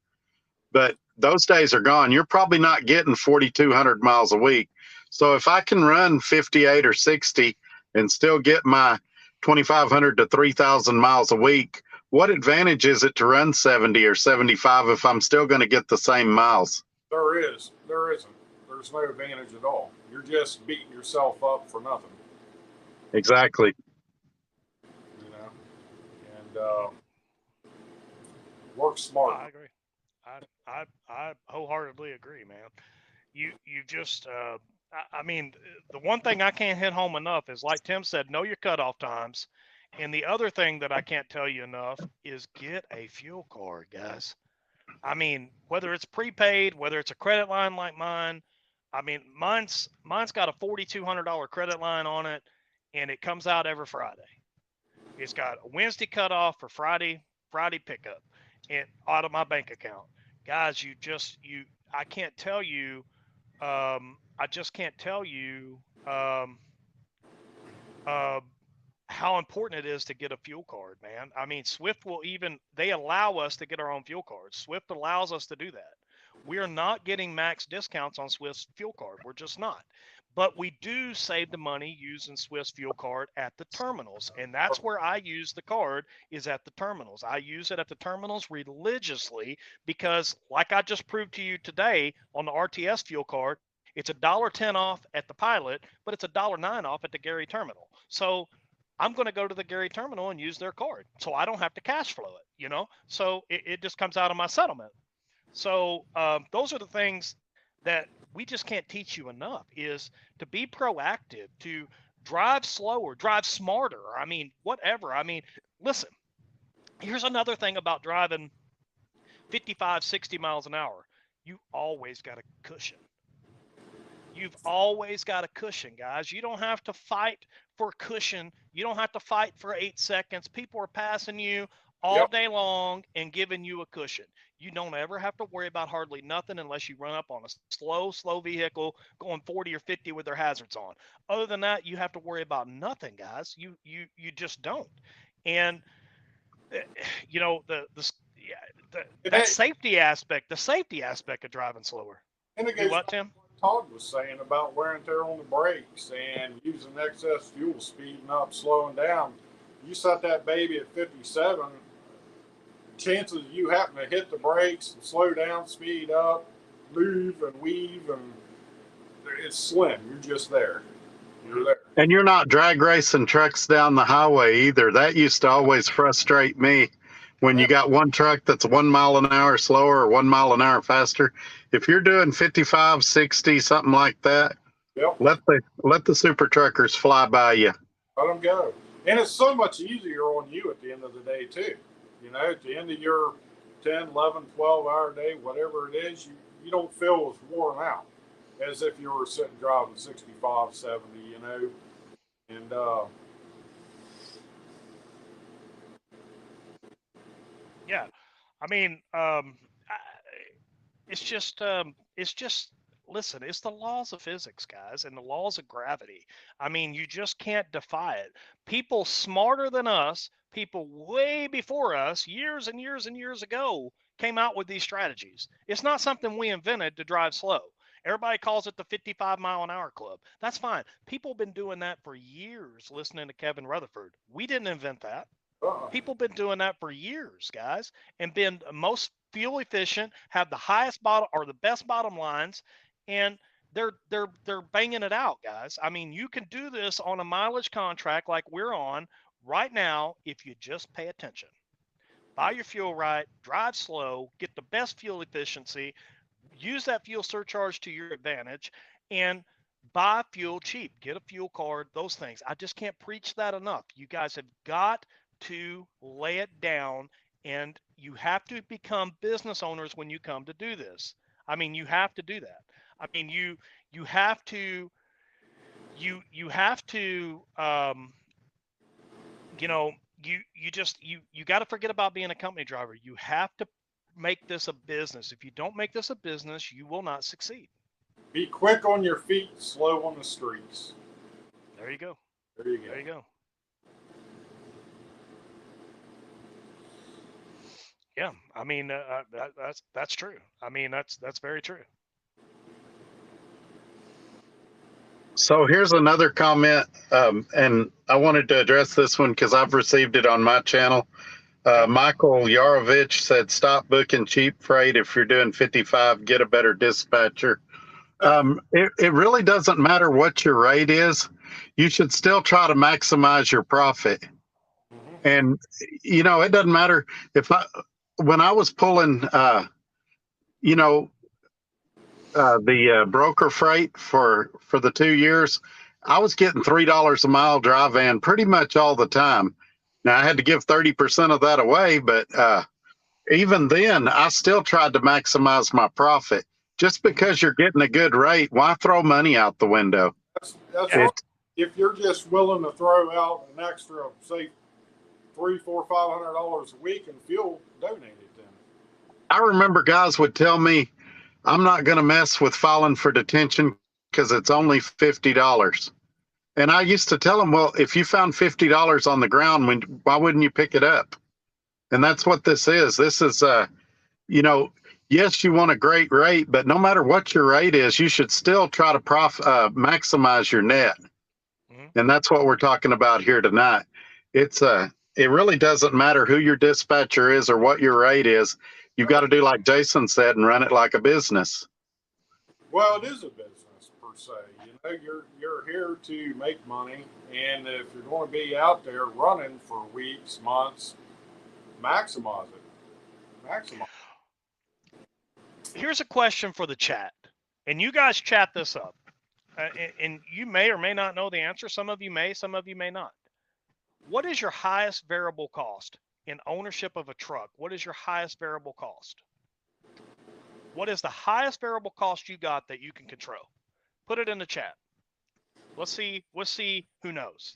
[SPEAKER 4] but those days are gone. You're probably not getting 4,200 miles a week. So if I can run 58 or 60 and still get my 2,500 to 3,000 miles a week, what advantage is it to run 70 or 75 if I'm still going to get the same miles?
[SPEAKER 3] There isn't. There's no advantage at all. You're just beating yourself up for nothing.
[SPEAKER 4] Exactly.
[SPEAKER 3] And work smart.
[SPEAKER 2] I agree. I wholeheartedly agree, man. You just I mean, the one thing I can't hit home enough is, like Tim said, know your cutoff times. And the other thing that I can't tell you enough is get a fuel card, guys. I mean, whether it's prepaid, whether it's a credit line like mine. I mean, mine's got a $4,200 credit line on it, and it comes out every Friday. It's got a Wednesday cutoff for Friday pickup, and out of my bank account. Guys, I can't tell you. I just can't tell you how important it is to get a fuel card, man. I mean, Swift they allow us to get our own fuel cards. Swift allows us to do that. We are not getting max discounts on Swift's fuel card. We're just not. But we do save the money using Swift's fuel card at the terminals. And that's where I use the card, is at the terminals. I use it at the terminals religiously because, like I just proved to you today on the RTS fuel card, it's $1.10 off at the Pilot, but it's $1.09 off at the Gary terminal. So I'm going to go to the Gary terminal and use their card, so I don't have to cash flow it, So it just comes out of my settlement. So those are the things that we just can't teach you enough, is to be proactive, to drive slower, drive smarter. I mean, whatever. I mean, listen, here's another thing about driving 55, 60 miles an hour. You always got a cushion. You've always got a cushion, guys. You don't have to fight for cushion. You don't have to fight for 8 seconds. People are passing you all day long and giving you a cushion. You don't ever have to worry about hardly nothing unless you run up on a slow vehicle going 40 or 50 with their hazards on. Other than that, you have to worry about nothing, guys. You just don't. And the safety aspect of driving slower.
[SPEAKER 3] And it goes what, Tim? Todd was saying about wear and tear on the brakes and using excess fuel, speeding up, slowing down. You set that baby at 57, chances you happen to hit the brakes and slow down, speed up, move and weave, and it's slim. You're just there. You're there.
[SPEAKER 4] And you're not drag racing trucks down the highway either. That used to always frustrate me when you got one truck that's 1 mile an hour slower or 1 mile an hour faster. If you're doing 55, 60, something like that,
[SPEAKER 3] Yep.
[SPEAKER 4] let the super truckers fly by you.
[SPEAKER 3] Let them go. And it's so much easier on you at the end of the day, too. You know, at the end of your 10, 11, 12-hour day, whatever it is, you don't feel as worn out as if you were sitting driving 65, 70, you know. And
[SPEAKER 2] yeah, I mean, it's just listen, it's the laws of physics, guys, and the laws of gravity. I mean, you just can't defy it. People smarter than us, people way before us, years and years and years ago, came out with these strategies. It's not something we invented to drive slow. Everybody calls it the 55-mile-an-hour club. That's fine. People have been doing that for years, listening to Kevin Rutherford. We didn't invent that. People have been doing that for years, guys, and been most fuel efficient, have the highest bottom or the best bottom lines, and they're banging it out, guys. I mean, you can do this on a mileage contract like we're on right now if you just pay attention. Buy your fuel right, drive slow, get the best fuel efficiency, use that fuel surcharge to your advantage, and buy fuel cheap. Get a fuel card, those things. I just can't preach that enough. You guys have got to lay it down, and you have to become business owners when you come to do this. I mean, you have to do that. I mean, you have to you know, you got to forget about being a company driver. You have to make this a business. If you don't make this a business, you will not succeed.
[SPEAKER 3] Be quick on your feet, slow on the streets.
[SPEAKER 2] There you go.
[SPEAKER 3] There you go.
[SPEAKER 2] There you go. Yeah, I mean that's true. I mean that's very true.
[SPEAKER 4] So here's another comment, and I wanted to address this one because I've received it on my channel. Michael Yarovich said, "Stop booking cheap freight. If you're doing 55, get a better dispatcher." It really doesn't matter what your rate is. You should still try to maximize your profit. And you know, it doesn't matter when I was pulling, the broker freight for the 2 years, I was getting $3 a mile dry van pretty much all the time. Now I had to give 30% of that away, but even then, I still tried to maximize my profit. Just because you're getting a good rate, why throw money out the window?
[SPEAKER 3] That's right. If you're just willing to throw out an extra, say, $300, $400, $500 a week in fuel, donate it then.
[SPEAKER 4] I remember guys would tell me, "I'm not going to mess with filing for detention because it's only $50. And I used to tell them, "Well, if you found $50 on the ground, why wouldn't you pick it up?" And that's what this is. This is, yes, you want a great rate, but no matter what your rate is, you should still try to maximize your net. And that's what we're talking about here tonight. It really doesn't matter who your dispatcher is or what your rate is. You've got to do like Jason said and run it like a business.
[SPEAKER 3] Well, it is a business per se. You know, you're here to make money, and if you're going to be out there running for weeks, months, maximize it. Maximize.
[SPEAKER 2] Here's a question for the chat, and you guys chat this up, and you may or may not know the answer. Some of you may, some of you may not. What is your highest variable cost in ownership of a truck? What is your highest variable cost? What is the highest variable cost you got that you can control? Put it in the chat. Let's see who knows.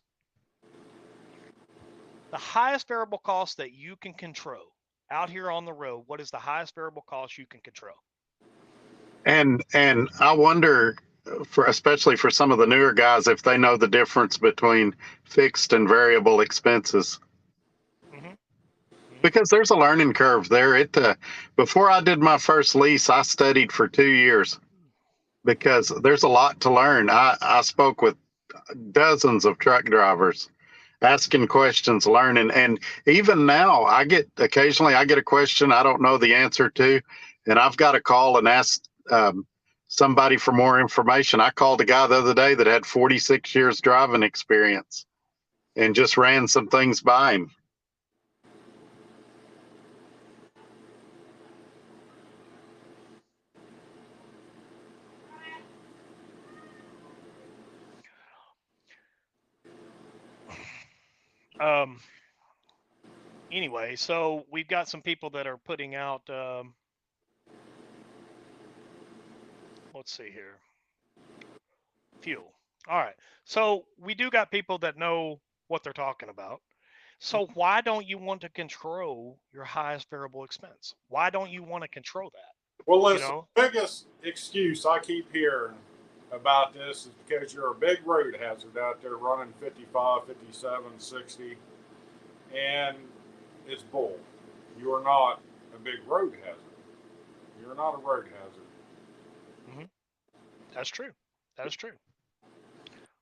[SPEAKER 2] The highest variable cost that you can control out here on the road, what is the highest variable cost you can control?
[SPEAKER 4] And I wonder, especially for some of the newer guys, if they know the difference between fixed and variable expenses. Because there's a learning curve there. Before I did my first lease, I studied for 2 years because there's a lot to learn. I spoke with dozens of truck drivers, asking questions, learning. And even now, occasionally I get a question I don't know the answer to, and I've got to call and ask somebody for more information. I called a guy the other day that had 46 years driving experience and just ran some things by him.
[SPEAKER 2] Anyway, so we've got some people that are putting out, let's see here, fuel. All right. So we do got people that know what they're talking about. So why don't you want to control your highest variable expense? Why don't you want to control that?
[SPEAKER 3] Well, listen, the biggest excuse I keep hearing about this is because you're a big road hazard out there running 55, 57, 60, and it's bull. You are not a big road hazard. You're not a road hazard.
[SPEAKER 2] Mm-hmm. That's true. That is true.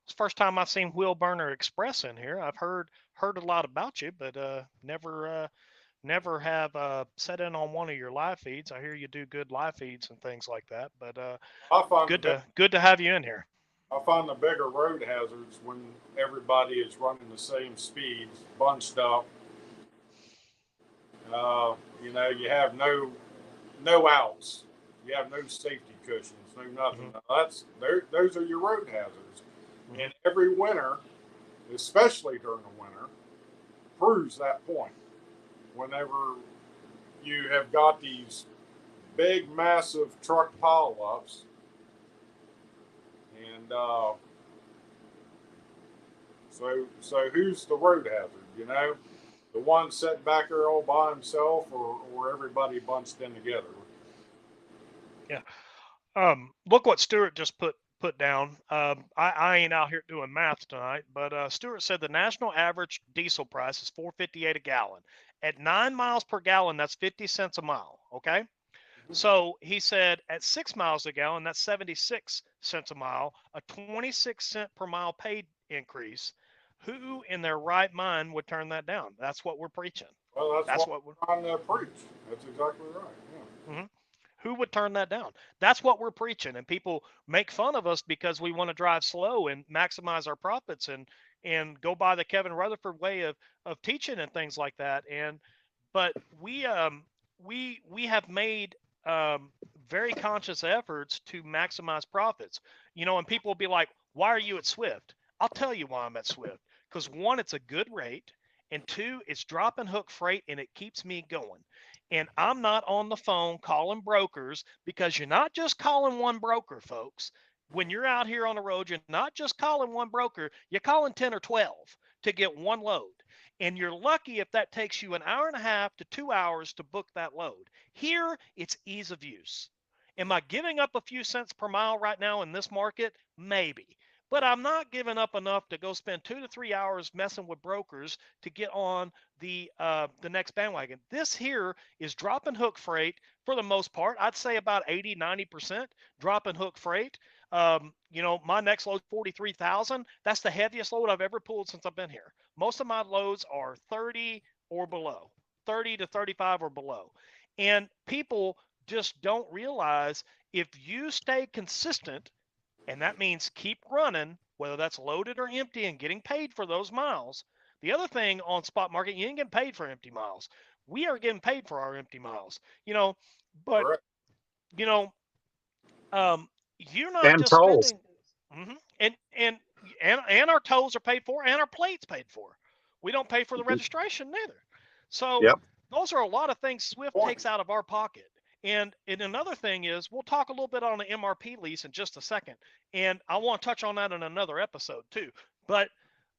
[SPEAKER 2] It's the first time I've seen Wheel Burner Express in here. I've heard a lot about you, but never have sat in on one of your live feeds. I hear you do good live feeds and things like that. But good to have you in here.
[SPEAKER 3] I find the bigger road hazards when everybody is running the same speeds, bunched up. You have no outs. You have no safety cushions, no nothing. Mm-hmm. Those are your road hazards. Mm-hmm. And every winter, especially during the winter, proves that point. Whenever you have got these big, massive truck pileups, and so who's the road hazard? The one sitting back there all by himself, or everybody bunched in together.
[SPEAKER 2] Yeah. Look what Stuart just put down. I ain't out here doing math tonight, but Stuart said the national average diesel price is $4.58 a gallon. At 9 miles per gallon, that's 50 cents a mile. Okay. Mm-hmm. So he said at 6 miles a gallon, that's 76 cents a mile, a 26 cent per mile paid increase. Who in their right mind would turn that down? That's what we're preaching.
[SPEAKER 3] Well, that's what we're trying to preach. That's exactly right. Yeah.
[SPEAKER 2] Mm-hmm. Who would turn that down? That's what we're preaching. And people make fun of us because we want to drive slow and maximize our profits and go by the Kevin Rutherford way of teaching and things like that. But we have made very conscious efforts to maximize profits. And people will be like, why are you at Swift? I'll tell you why I'm at Swift. Because one, it's a good rate. And two, it's drop and hook freight and it keeps me going. And I'm not on the phone calling brokers, because you're not just calling one broker, folks. When you're out here on the road, you're not just calling one broker, you're calling 10 or 12 to get one load. And you're lucky if that takes you an hour and a half to 2 hours to book that load. Here, it's ease of use. Am I giving up a few cents per mile right now in this market? Maybe. But I'm not giving up enough to go spend 2 to 3 hours messing with brokers to get on the next bandwagon. This here is drop and hook freight for the most part. I'd say about 80, 90% drop and hook freight. My next load 43,000. That's the heaviest load I've ever pulled since I've been here. Most of my loads are 30 or below, 30 to 35 or below. And people just don't realize if you stay consistent, and that means keep running, whether that's loaded or empty and getting paid for those miles. The other thing on spot market, you ain't getting paid for empty miles. We are getting paid for our empty miles, but,
[SPEAKER 3] Correct.
[SPEAKER 2] You're not
[SPEAKER 4] and
[SPEAKER 2] just
[SPEAKER 4] tolls.
[SPEAKER 2] spending. Mm-hmm, and our tolls are paid for and our plates paid for. We don't pay for the registration neither. So those are a lot of things Swift takes out of our pocket. And another thing is, we'll talk a little bit on the MRP lease in just a second, and I want to touch on that in another episode too. But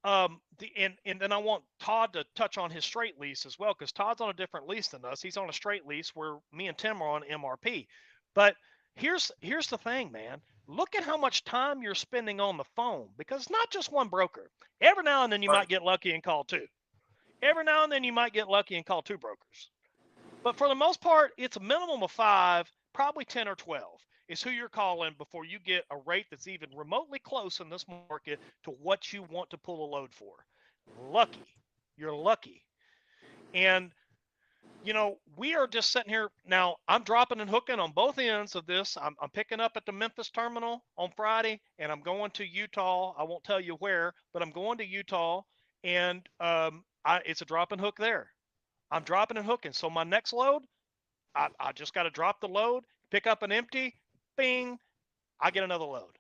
[SPEAKER 2] and then I want Todd to touch on his straight lease as well, because Todd's on a different lease than us. He's on a straight lease where me and Tim are on MRP. But here's the thing, man. Look at how much time you're spending on the phone, because it's not just one broker. Every now and then you might get lucky and call two. Every now and then you might get lucky and call two brokers. But for the most part, it's a minimum of 5, probably 10 or 12 is who you're calling before you get a rate that's even remotely close in this market to what you want to pull a load for. Lucky. You're lucky. And we are just sitting here now. I'm dropping and hooking on both ends of this. I'm picking up at the Memphis terminal on Friday, and I'm going to Utah. I won't tell you where, but I'm going to Utah, and it's a drop and hook there. I'm dropping and hooking. So my next load, I just got to drop the load, pick up an empty, bing, I get another load.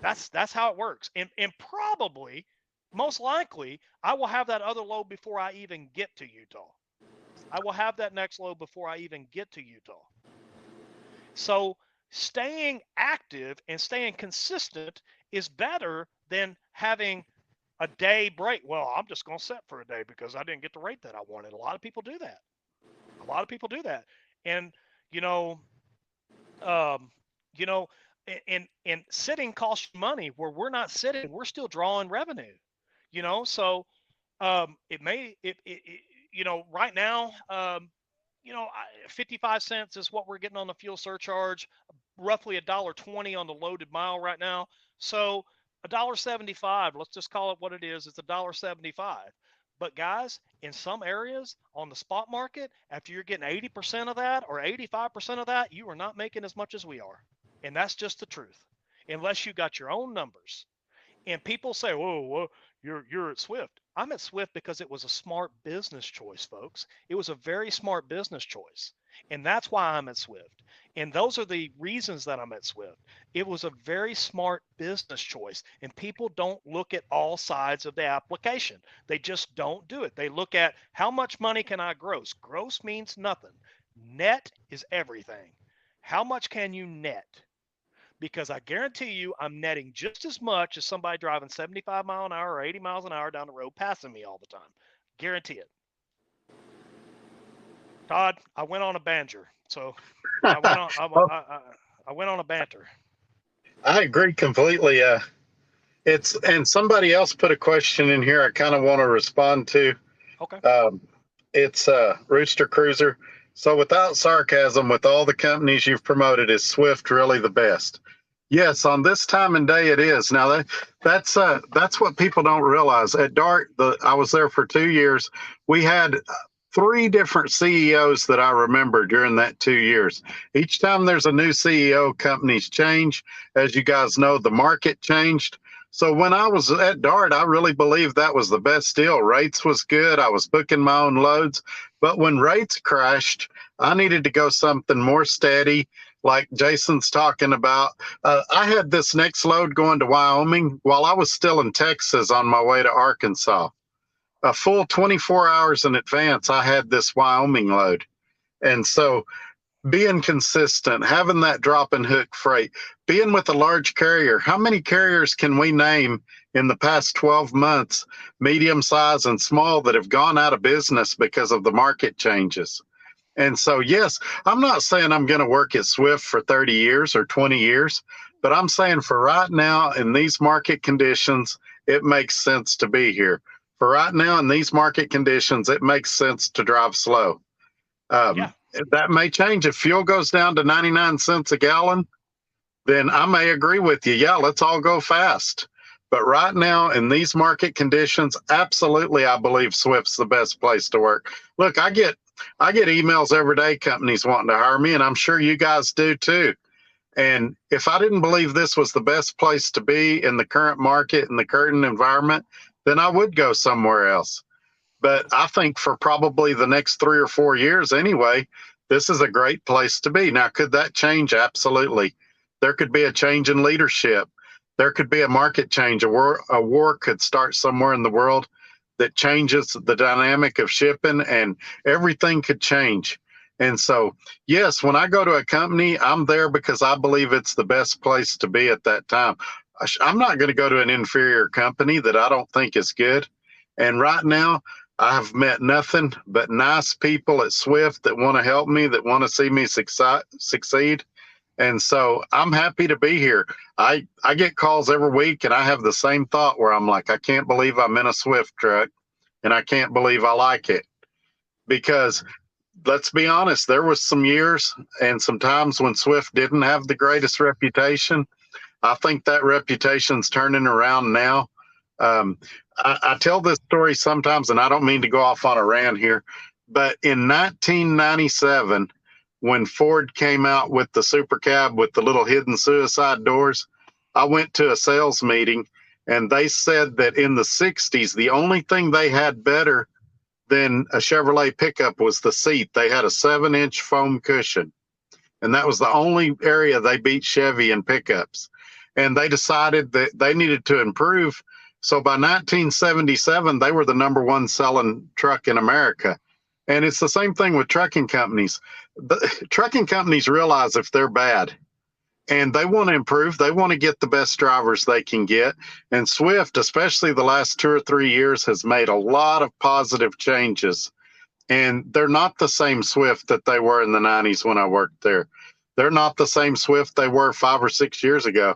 [SPEAKER 2] That's how it works. And probably, most likely, I will have that other load before I even get to Utah. I will have that next load before I even get to Utah. So staying active and staying consistent is better than having a day break. Well, I'm just going to set for a day because I didn't get the rate that I wanted. A lot of people do that. And, and sitting costs you money. Where we're not sitting, we're still drawing revenue, so right now, 55 cents is what we're getting on the fuel surcharge, roughly $1.20 on the loaded mile right now. So $1.75, let's just call it what it is. It's $1.75. But guys, in some areas on the spot market, after you're getting 80% of that or 85% of that, you are not making as much as we are. And that's just the truth, unless you got your own numbers. And people say, whoa, you're at Swift. I'm at Swift because it was a smart business choice, folks. It was a very smart business choice. And that's why I'm at Swift. And those are the reasons that I'm at Swift. It was a very smart business choice. And people don't look at all sides of the application. They just don't do it. They look at how much money can I gross? Gross means nothing. Net is everything. How much can you net? Because I guarantee you I'm netting just as much as somebody driving 75 miles an hour or 80 miles an hour down the road passing me all the time. Guarantee it. Todd, I went on a banter. So I went on a banter.
[SPEAKER 4] I agree completely. And somebody else put a question in here I kind of want to respond to.
[SPEAKER 2] Okay.
[SPEAKER 4] It's Rooster Cruiser. So without sarcasm, with all the companies you've promoted, is Swift really the best? Yes, on this time and day it is. Now that's what people don't realize. At DART, I was there for 2 years. We had 3 different CEOs that I remember during that 2 years. Each time there's a new CEO, companies change. As you guys know, the market changed. So when I was at DART, I really believed that was the best deal. Rates was good. I was booking my own loads. But when rates crashed, I needed to go something more steady, like Jason's talking about. I had this next load going to Wyoming while I was still in Texas on my way to Arkansas. A full 24 hours in advance, I had this Wyoming load. And so being consistent, having that drop and hook freight, being with a large carrier. How many carriers can we name in the past 12 months, medium size and small, that have gone out of business because of the market changes? And so, yes, I'm not saying I'm going to work at Swift for 30 years or 20 years, but I'm saying for right now in these market conditions, it makes sense to be here. For right now in these market conditions, it makes sense to drive slow. That may change. If fuel goes down to 99 cents a gallon, then I may agree with you. Yeah, let's all go fast. But right now in these market conditions, absolutely, I believe Swift's the best place to work. Look, I get emails every day, companies wanting to hire me, and I'm sure you guys do too. And if I didn't believe this was the best place to be in the current market and the current environment, then I would go somewhere else. But I think for probably the next 3 or 4 years anyway, this is a great place to be. Now, could that change? Absolutely. There could be a change in leadership. There could be a market change. A war could start somewhere in the world that changes the dynamic of shipping, and everything could change. And so, yes, when I go to a company, I'm there because I believe it's the best place to be at that time. I'm not going to go to an inferior company that I don't think is good. And right now, I've met nothing but nice people at Swift that want to help me, that want to see me succeed. And so I'm happy to be here. I get calls every week, and I have the same thought where I'm like, I can't believe I'm in a Swift truck, and I can't believe I like it. Because let's be honest, there was some years and some times when Swift didn't have the greatest reputation. I think that reputation's turning around now. I tell this story sometimes, and I don't mean to go off on a rant here, but in 1997, when Ford came out with the Super Cab with the little hidden suicide doors, I went to a sales meeting, and they said that in the 60s, the only thing they had better than a Chevrolet pickup was the seat. They had a 7-inch foam cushion, and that was the only area they beat Chevy in pickups. And they decided that they needed to improve. So by 1977, they were the #1 selling truck in America. And it's the same thing with trucking companies. The trucking companies realize if they're bad, and they want to improve. They want to get the best drivers they can get. And Swift, especially the last 2 or 3 years, has made a lot of positive changes. And they're not the same Swift that they were in the 90s when I worked there. They're not the same Swift they were 5 or 6 years ago.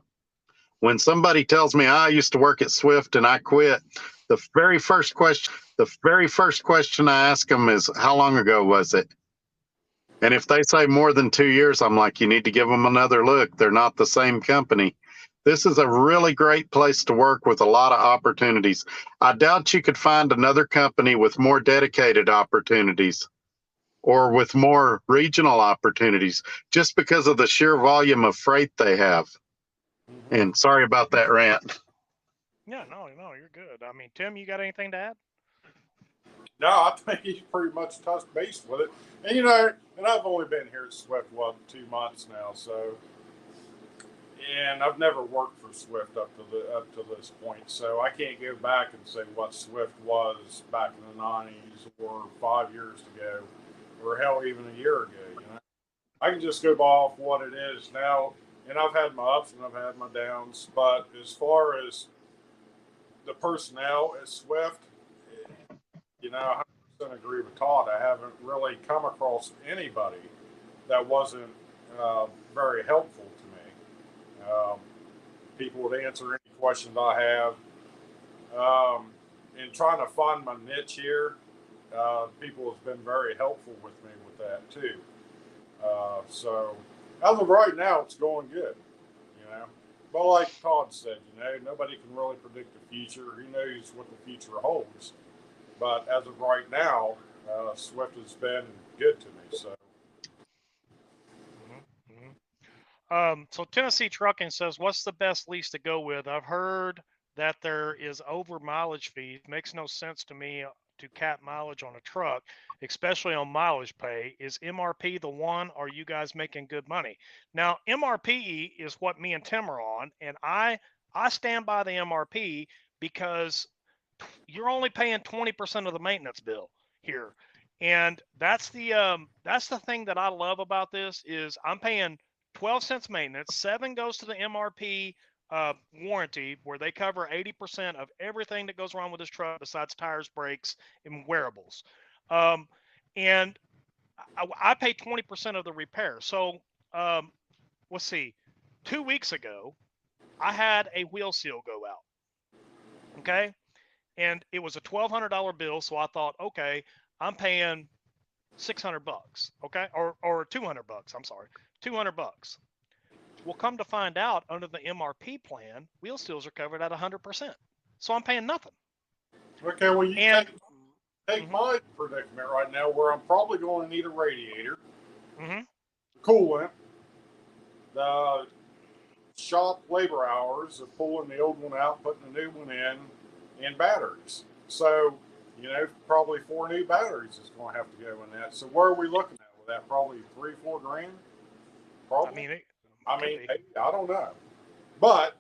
[SPEAKER 4] When somebody tells me I used to work at Swift and I quit, the very first question I ask them is, how long ago was it? And if they say more than 2 years, I'm like, you need to give them another look. They're not the same company. This is a really great place to work with a lot of opportunities. I doubt you could find another company with more dedicated opportunities or with more regional opportunities just because of the sheer volume of freight they have. And sorry about that rant.
[SPEAKER 2] Yeah, no, you're good. I mean, Tim, you got anything to add?
[SPEAKER 3] No, I think he's pretty much touched base with it. And you know, and I've only been here at Swift 2 months now, so, and I've never worked for Swift up to this point, so I can't go back and say what Swift was back in the 90s or 5 years ago, or hell, even a year ago. You know, I can just go off what it is now, and I've had my ups and I've had my downs. But as far as the personnel at Swift, you know, I 100% agree with Todd. I haven't really come across anybody that wasn't very helpful to me. People would answer any questions I have. In trying to find my niche here, people have been very helpful with me with that too. So as of right now, it's going good. You know, but like Todd said, you know, nobody can really predict the future. Who knows what the future holds? But as of right now, Swift has been good to me. So.
[SPEAKER 2] So Tennessee Trucking says, what's the best lease to go with? I've heard that there is over mileage fees. Makes no sense to me to cap mileage on a truck, especially on mileage pay. Is MRP the one? Or are you guys making good money? Now, MRP is what me and Tim are on, and I stand by the MRP because you're only paying 20% of the maintenance bill here. And that's the thing that I love about this is I'm paying 12 cents maintenance, 7 goes to the MRP warranty, where they cover 80% of everything that goes wrong with this truck besides tires, brakes, and wearables. And I pay 20% of the repair. So let's see, 2 weeks ago, I had a wheel seal go out. Okay. And it was a $1,200 bill. So I thought, okay, I'm paying $600. Okay. Or $200. I'm sorry. $200. Well, come to find out, under the MRP plan, wheel seals are covered at 100%. So I'm paying nothing.
[SPEAKER 3] Okay, well, you take my predicament right now, where I'm probably going to need a radiator, coolant, the shop labor hours of pulling the old one out, putting the new one in, and batteries. So, you know, probably 4 new batteries is going to have to go in that. So where are we looking at with that? Probably $3-4 grand. Probably. I mean, I don't know. But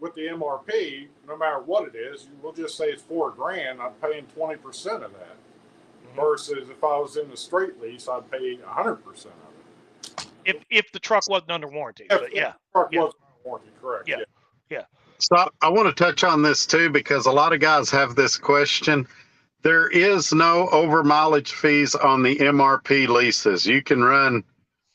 [SPEAKER 3] with the MRP, no matter what it is, we'll just say it's $4 grand. I'm paying 20% of that. Versus if I was in the straight lease, I'd pay 100% of it.
[SPEAKER 2] If the truck wasn't under warranty.
[SPEAKER 3] If the truck wasn't under warranty, correct.
[SPEAKER 2] Yeah.
[SPEAKER 4] So I want to touch on this too, because a lot of guys have this question. There is no over mileage fees on the MRP leases. You can run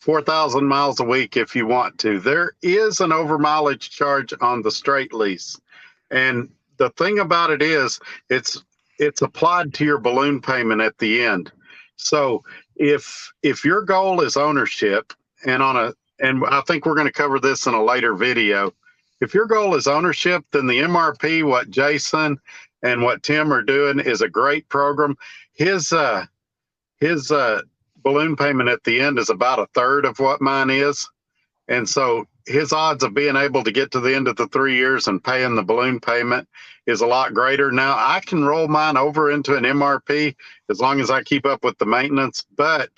[SPEAKER 4] 4,000 miles a week if you want to. There is an over mileage charge on the straight lease. And the thing about it is it's applied to your balloon payment at the end. So if your goal is ownership, and I think we're going to cover this in a later video, if your goal is ownership, then the MRP, what Jason and what Tim are doing, is a great program. His balloon payment at the end is about a third of what mine is. And so his odds of being able to get to the end of the 3 years and paying the balloon payment is a lot greater. Now, I can roll mine over into an MRP as long as I keep up with the maintenance, but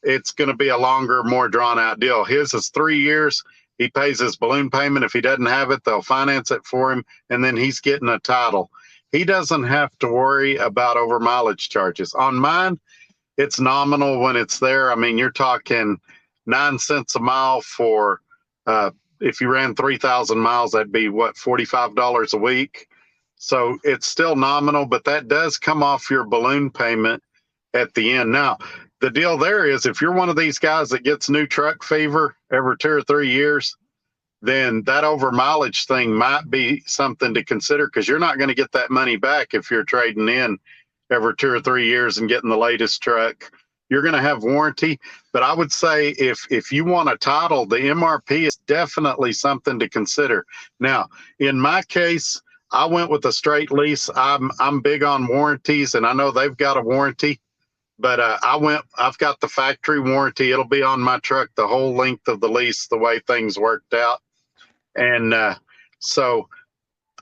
[SPEAKER 4] it's going to be a longer, more drawn out deal. His is 3 years. He pays his balloon payment. If he doesn't have it, they'll finance it for him, and then he's getting a title. He doesn't have to worry about over mileage charges. On mine, it's nominal when it's there. I mean, you're talking 9 cents a mile for, if you ran 3,000 miles, that'd be what, $45 a week. So it's still nominal, but that does come off your balloon payment at the end. Now, the deal there is if you're one of these guys that gets new truck fever every 2 or 3 years, then that over mileage thing might be something to consider, because you're not going to get that money back if you're trading in every 2 or 3 years and getting the latest truck. You're going to have warranty, but I would say if you want a title, the MRP is definitely something to consider. Now, in my case, I went with a straight lease. I'm big on warranties, and I know they've got a warranty, but I've got the factory warranty. It'll be on my truck the whole length of the lease, the way things worked out. And so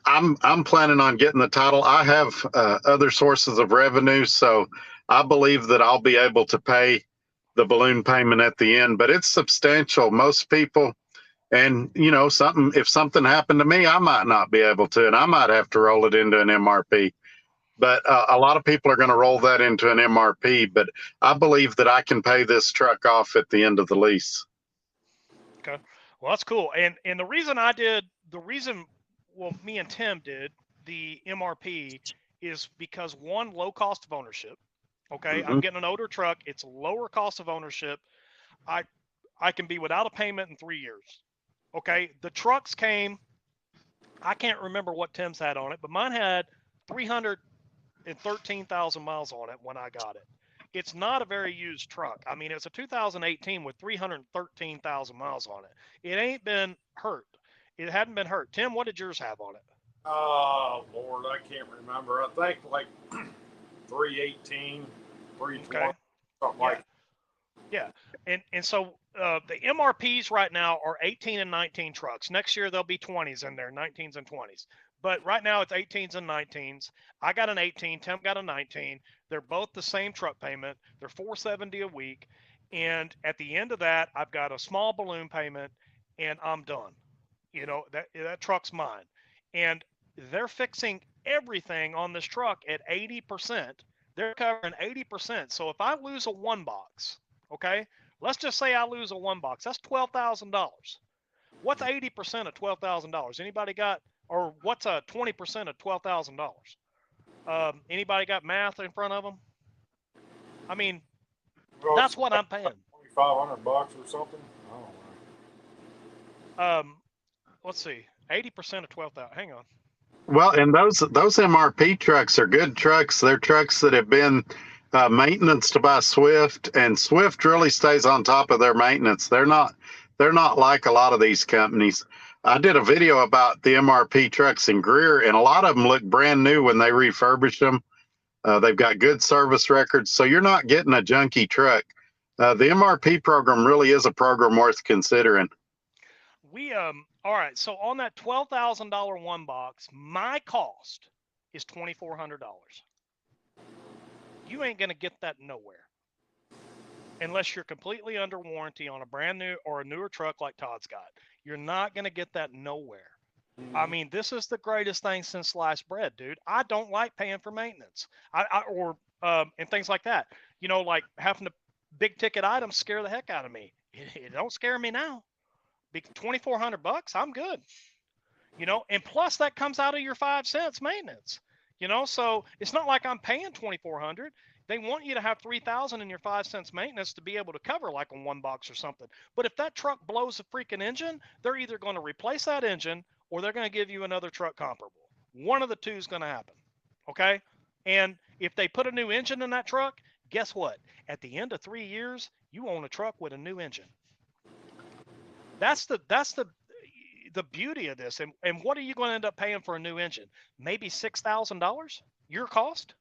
[SPEAKER 4] I'm planning on getting the title. I have other sources of revenue, so I believe that I'll be able to pay the balloon payment at the end, but it's substantial. Most people, and if something happened to me, I might not be able to, and I might have to roll it into an MRP. But a lot of people are going to roll that into an MRP, but I believe that I can pay this truck off at the end of the lease.
[SPEAKER 2] Okay. Well, that's cool. And the reason me and Tim did the MRP is because, one, low cost of ownership. Okay. I'm getting an older truck. It's lower cost of ownership. I can be without a payment in 3 years. Okay. The trucks came, I can't remember what Tim's had on it, but mine had 313,000 miles on it when I got it. It's not a very used truck. I mean, it's a 2018 with 313,000 miles on it. It ain't been hurt. It hadn't been hurt. Tim, what did yours have on it?
[SPEAKER 3] Oh, Lord, I can't remember. I think like 318, 320,
[SPEAKER 2] Okay.
[SPEAKER 3] something like that.
[SPEAKER 2] Yeah. And so the MRPs right now are 18 and 19 trucks. Next year, there'll be 20s in there, 19s and 20s. But right now, it's 18s and 19s. I got an 18. Tim got a 19. They're both the same truck payment. They're $470 a week. And at the end of that, I've got a small balloon payment, and I'm done. That truck's mine. And they're fixing everything on this truck at 80%. They're covering 80%. So if I lose a one box, okay, let's just say I lose a one box, that's $12,000. What's 80% of $12,000? Anybody got, or what's a 20% of $12,000? Anybody got math in front of them? I mean,
[SPEAKER 3] Well,
[SPEAKER 2] that's what I'm paying.
[SPEAKER 3] $2,500 or something. I don't know.
[SPEAKER 2] Let's see, 80% of 12,000. Hang on.
[SPEAKER 4] Well, and those MRP trucks are good trucks. They're trucks that have been maintenanced by Swift, and Swift really stays on top of their maintenance. They're not like a lot of these companies. I did a video about the MRP trucks in Greer, and a lot of them look brand new when they refurbish them. They've got good service records, so you're not getting a junky truck. The MRP program really is a program worth considering.
[SPEAKER 2] All right, so on that $12,000 one box, my cost is $2,400. You ain't going to get that nowhere unless you're completely under warranty on a brand new or a newer truck like Todd's got. You're not going to get that nowhere. I mean, this is the greatest thing since sliced bread, dude. I don't like paying for maintenance and things like that. Like having to big ticket items scare the heck out of me. It don't scare me now. $2,400, I'm good. And plus that comes out of your 5 cents maintenance. So it's not like I'm paying $2,400. They want you to have $3,000 in your 5 cents maintenance to be able to cover like a one box or something. But if that truck blows a freaking engine, they're either going to replace that engine or they're going to give you another truck comparable. One of the two is going to happen. Okay. And if they put a new engine in that truck, guess what? At the end of 3 years, you own a truck with a new engine. the beauty of this, and what are you going to end up paying for a new engine? Maybe $6,000 your cost.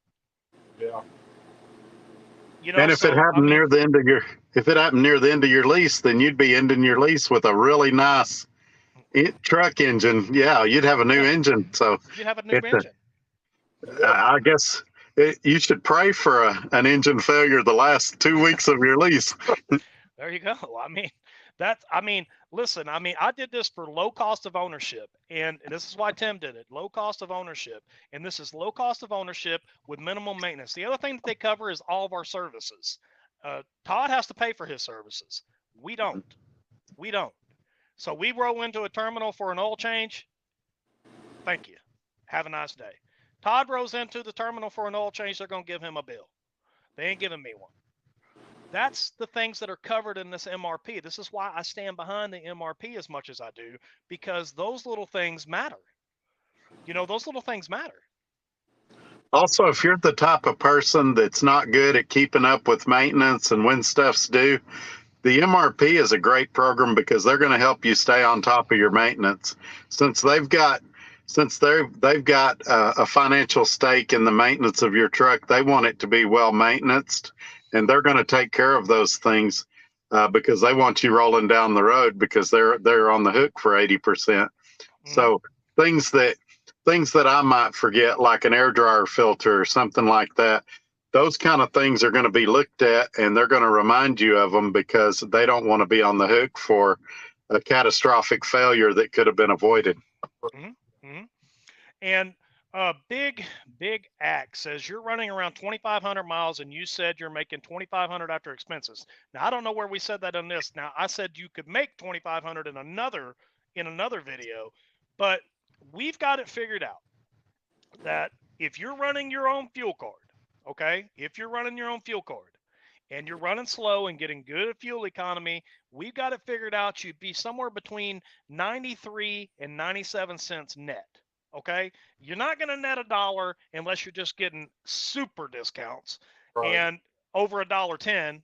[SPEAKER 3] Yeah.
[SPEAKER 2] You know,
[SPEAKER 4] And if it
[SPEAKER 2] so
[SPEAKER 4] happened
[SPEAKER 2] I mean,
[SPEAKER 4] near the end of your if it happened near the end of your lease, then you'd be ending your lease with a really nice truck engine. Yeah, you'd have a new
[SPEAKER 2] yeah,
[SPEAKER 4] engine. So
[SPEAKER 2] you have a new
[SPEAKER 4] it's
[SPEAKER 2] engine.
[SPEAKER 4] I guess you should pray for an engine failure the last 2 weeks of your lease.
[SPEAKER 2] There you go. I mean, listen, I mean, I did this for low cost of ownership, and this is why Tim did it. Low cost of ownership, and this is low cost of ownership with minimal maintenance. The other thing that they cover is all of our services. Todd has to pay for his services. We don't. We don't. So we roll into a terminal for an oil change. Thank you. Have a nice day. Todd rolls into the terminal for an oil change. They're going to give him a bill. They ain't giving me one. That's the things that are covered in this MRP. This is why I stand behind the MRP as much as I do, because those little things matter. You know, those little things matter.
[SPEAKER 4] Also, if you're the type of person that's not good at keeping up with maintenance and when stuff's due, the MRP is a great program because they're going to help you stay on top of your maintenance. Since they've got a financial stake in the maintenance of your truck, they want it to be well maintained, and they're going to take care of those things because they want you rolling down the road because they're on the hook for 80%. Mm-hmm. So things that I might forget, like an air dryer filter or something like that, those kind of things are going to be looked at, and they're going to remind you of them because they don't want to be on the hook for a catastrophic failure that could have been avoided.
[SPEAKER 2] Mm-hmm. Mm-hmm. And Big Axe says you're running around 2,500 miles, and you said you're making 2,500 after expenses. Now I don't know where we said that in this. Now I said you could make 2,500 in another video, but we've got it figured out that if you're running your own fuel card, okay, if you're running your own fuel card and you're running slow and getting good at fuel economy, we've got it figured out. You'd be somewhere between 93 and 97 cents net. Okay, you're not going to net $1 unless you're just getting super discounts, right, and over $1.10,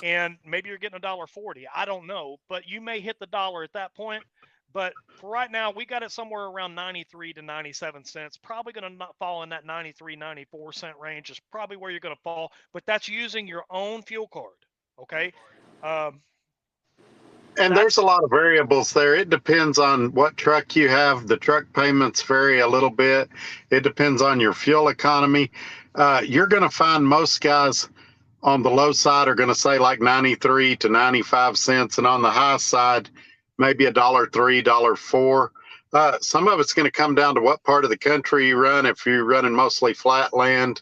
[SPEAKER 2] and maybe you're getting $1.40. I don't know, but you may hit the dollar at that point. But for right now, we got it somewhere around 93 to 97 cents. Probably going to not fall in that 93, 94 cent range is probably where you're going to fall. But that's using your own fuel card. Okay.
[SPEAKER 4] And there's a lot of variables there. It depends on what truck you have. The truck payments vary a little bit. It depends on your fuel economy. You're going to find most guys on the low side are going to say like 93 to 95 cents. And on the high side, maybe $1.03, $1.04. Some of it's going to come down to what part of the country you run. If you're running mostly flat land,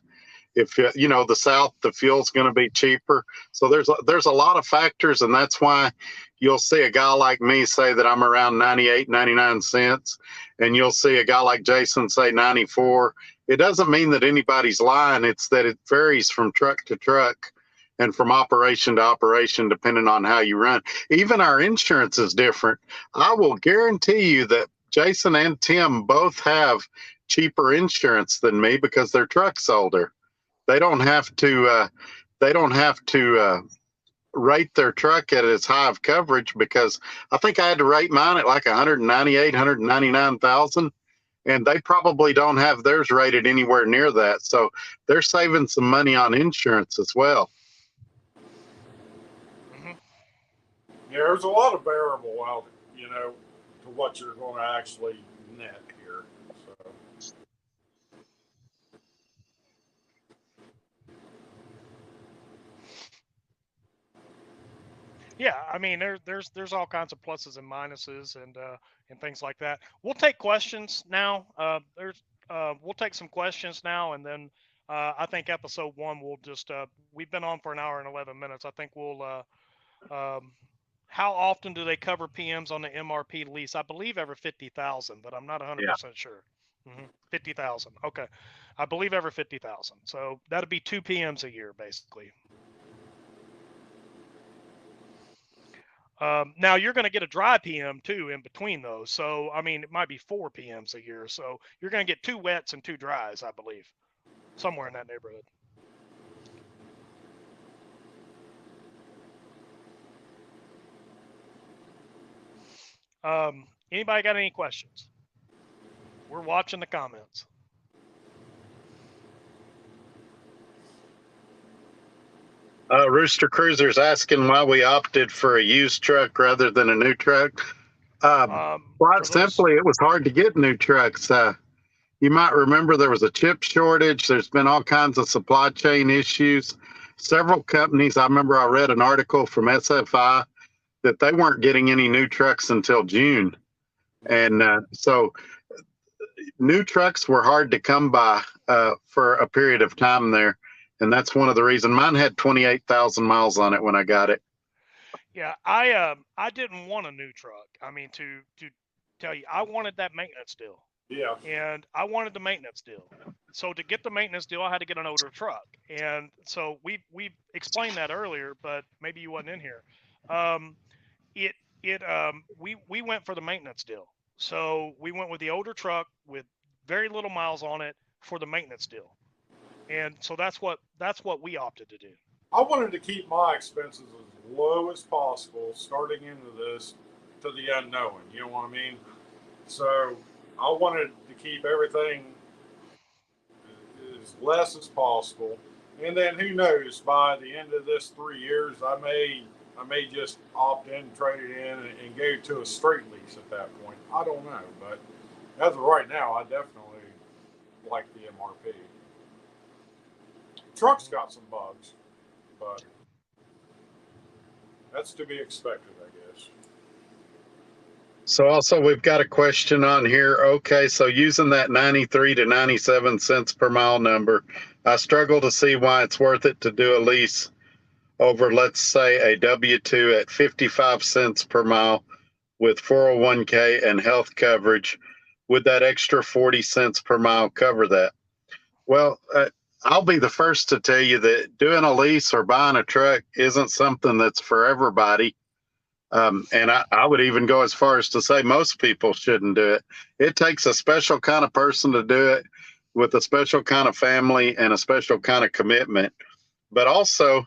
[SPEAKER 4] if you know the South, the fuel's going to be cheaper. So there's a lot of factors, and that's why you'll see a guy like me say that I'm around 98, 99 cents, and you'll see a guy like Jason say 94. It doesn't mean that anybody's lying. It's that it varies from truck to truck and from operation to operation, depending on how you run. Even our insurance is different. I will guarantee you that Jason and Tim both have cheaper insurance than me because their truck's older. They don't have to rate their truck at as high of coverage because I think I had to rate mine at like 198, 199,000, and they probably don't have theirs rated anywhere near that. So they're saving some money on insurance as well.
[SPEAKER 3] Mm-hmm. Yeah, there's a lot of variable out, to what you're going to actually net here. So.
[SPEAKER 2] Yeah, I mean there's all kinds of pluses and minuses and things like that. We'll take questions now. We'll take some questions now, and then I think episode 1 we'll just we've been on for an hour and 11 minutes. I think we'll how often do they cover PMs on the MRP lease? I believe every 50,000, but I'm not 100% sure. 50,000. Okay, I believe every 50,000. So that'd be 2 PMs a year basically. Now you're going to get a dry PM too in between those. So, I mean, it might be 4 PMs a year. So you're going to get 2 wets and 2 dries, I believe, somewhere in that neighborhood. Anybody got any questions? We're watching the comments.
[SPEAKER 4] Rooster Cruiser's asking why we opted for a used truck rather than a new truck. Quite simply, it was hard to get new trucks. You might remember there was a chip shortage. There's been all kinds of supply chain issues. Several companies, I remember I read an article from SFI that they weren't getting any new trucks until June. And so new trucks were hard to come by for a period of time there. And that's one of the reasons. Mine had 28,000 miles on it when I got it.
[SPEAKER 2] Yeah, I didn't want a new truck. I mean, to tell you, I wanted that maintenance deal.
[SPEAKER 3] Yeah.
[SPEAKER 2] And I wanted the maintenance deal. So to get the maintenance deal, I had to get an older truck. And so we explained that earlier, but maybe you wasn't in here. We went for the maintenance deal. So we went with the older truck with very little miles on it for the maintenance deal. And so that's what we opted to do.
[SPEAKER 3] I wanted to keep my expenses as low as possible starting into this to the unknown. You know what I mean? So I wanted to keep everything as less as possible. And then who knows, by the end of this 3 years, I may just opt in, trade it in, and go to a straight lease at that point. I don't know. But as of right now, I definitely like the MRP. Truck's got some bugs, but that's to be expected, I guess.
[SPEAKER 4] So also we've got a question on here. Okay, so using that 93 to 97 cents per mile number, I struggle to see why it's worth it to do a lease over, let's say, a W-2 at 55 cents per mile with 401k and health coverage. Would that extra 40 cents per mile cover that? Well, I'll be the first to tell you that doing a lease or buying a truck isn't something that's for everybody. And I would even go as far as to say most people shouldn't do it. It takes a special kind of person to do it with a special kind of family and a special kind of commitment. But also,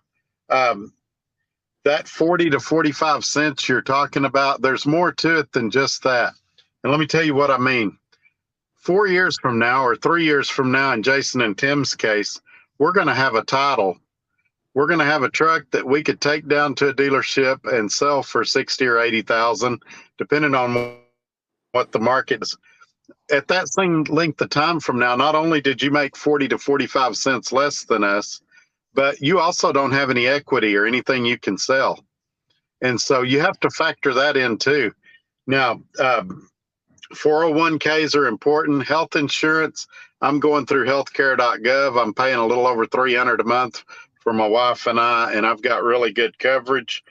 [SPEAKER 4] that 40 to 45 cents you're talking about, there's more to it than just that. And let me tell you what I mean. 4 years from now or 3 years from now, in Jason and Tim's case, we're going to have a title. We're going to have a truck that we could take down to a dealership and sell for 60 or 80,000, depending on what the market is. At that same length of time from now, not only did you make 40 to 45 cents less than us, but you also don't have any equity or anything you can sell. And so you have to factor that in too. Now, 401ks are important. Health insurance, I'm going through healthcare.gov. I'm paying a little over $300 a month for my wife and I, and I've got really good coverage.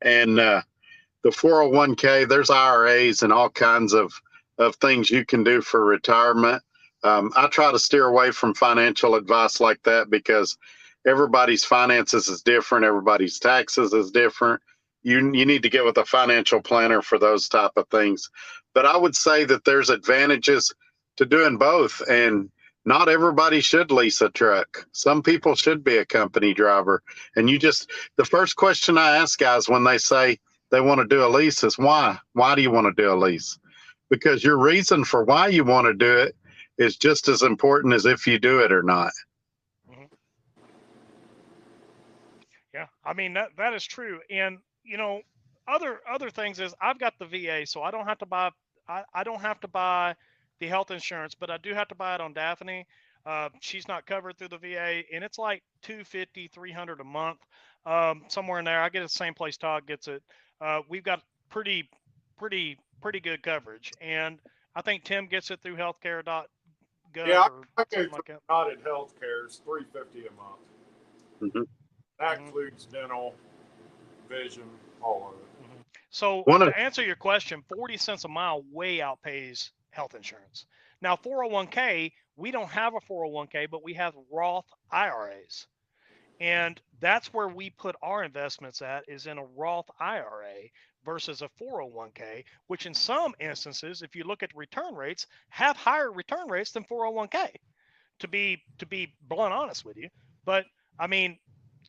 [SPEAKER 4] And the 401k, there's IRAs and all kinds of things you can do for retirement. I try to steer away from financial advice like that because everybody's finances is different. Everybody's taxes is different. You need to get with a financial planner for those type of things. But I would say that there's advantages to doing both, and not everybody should lease a truck. Some people should be a company driver. And the first question I ask guys when they say they want to do a lease is why? Why do you want to do a lease? Because your reason for why you want to do it is just as important as if you do it or not.
[SPEAKER 2] Mm-hmm. Yeah, I mean, that is true. And you know, other things is I've got the VA, so I don't have to buy I don't have to buy the health insurance, but I do have to buy it on Daphne. She's not covered through the VA, and it's like $250, $300 a month, somewhere in there. I get it the same place Todd gets it. We've got pretty good coverage, and I think Tim gets it through healthcare.gov.
[SPEAKER 3] Yeah,
[SPEAKER 2] or
[SPEAKER 3] I go
[SPEAKER 2] something
[SPEAKER 3] through
[SPEAKER 2] like that.
[SPEAKER 3] United Healthcare. It's $350 a month.
[SPEAKER 4] Mm-hmm.
[SPEAKER 3] That includes dental, vision, all of it.
[SPEAKER 2] Mm-hmm. So to answer your question, 40 cents a mile way outpays health insurance. Now, 401k, we don't have a 401k, but we have Roth IRAs. And that's where we put our investments at, is in a Roth IRA versus a 401k, which in some instances, if you look at return rates, have higher return rates than 401k, to be blunt honest with you. But I mean,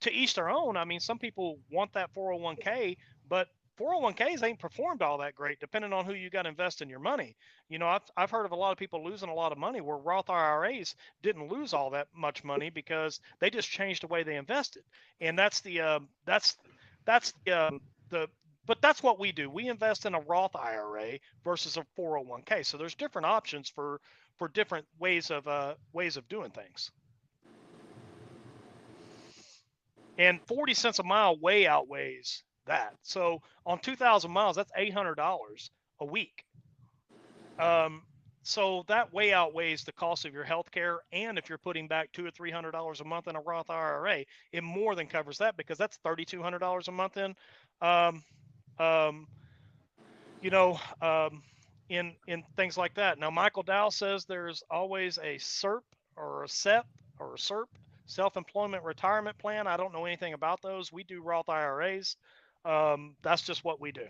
[SPEAKER 2] to each their own. I mean, some people want that 401k, but 401ks ain't performed all that great, depending on who you got investing your money. You know, I've heard of a lot of people losing a lot of money where Roth IRAs didn't lose all that much money because they just changed the way they invested. And that's the but that's what we do. We invest in a Roth IRA versus a 401k. So there's different options for different ways of doing things. And 40 cents a mile way outweighs that. So on 2,000 miles, that's $800 a week. So that way outweighs the cost of your health care. And if you're putting back $200 or $300 a month in a Roth IRA, it more than covers that, because that's $3,200 a month in, in things like that. Now, Michael Dow says there's always a SERP or a SEP or a SERP, self-employment retirement plan. I don't know anything about those. We do Roth IRAs. That's just what we do.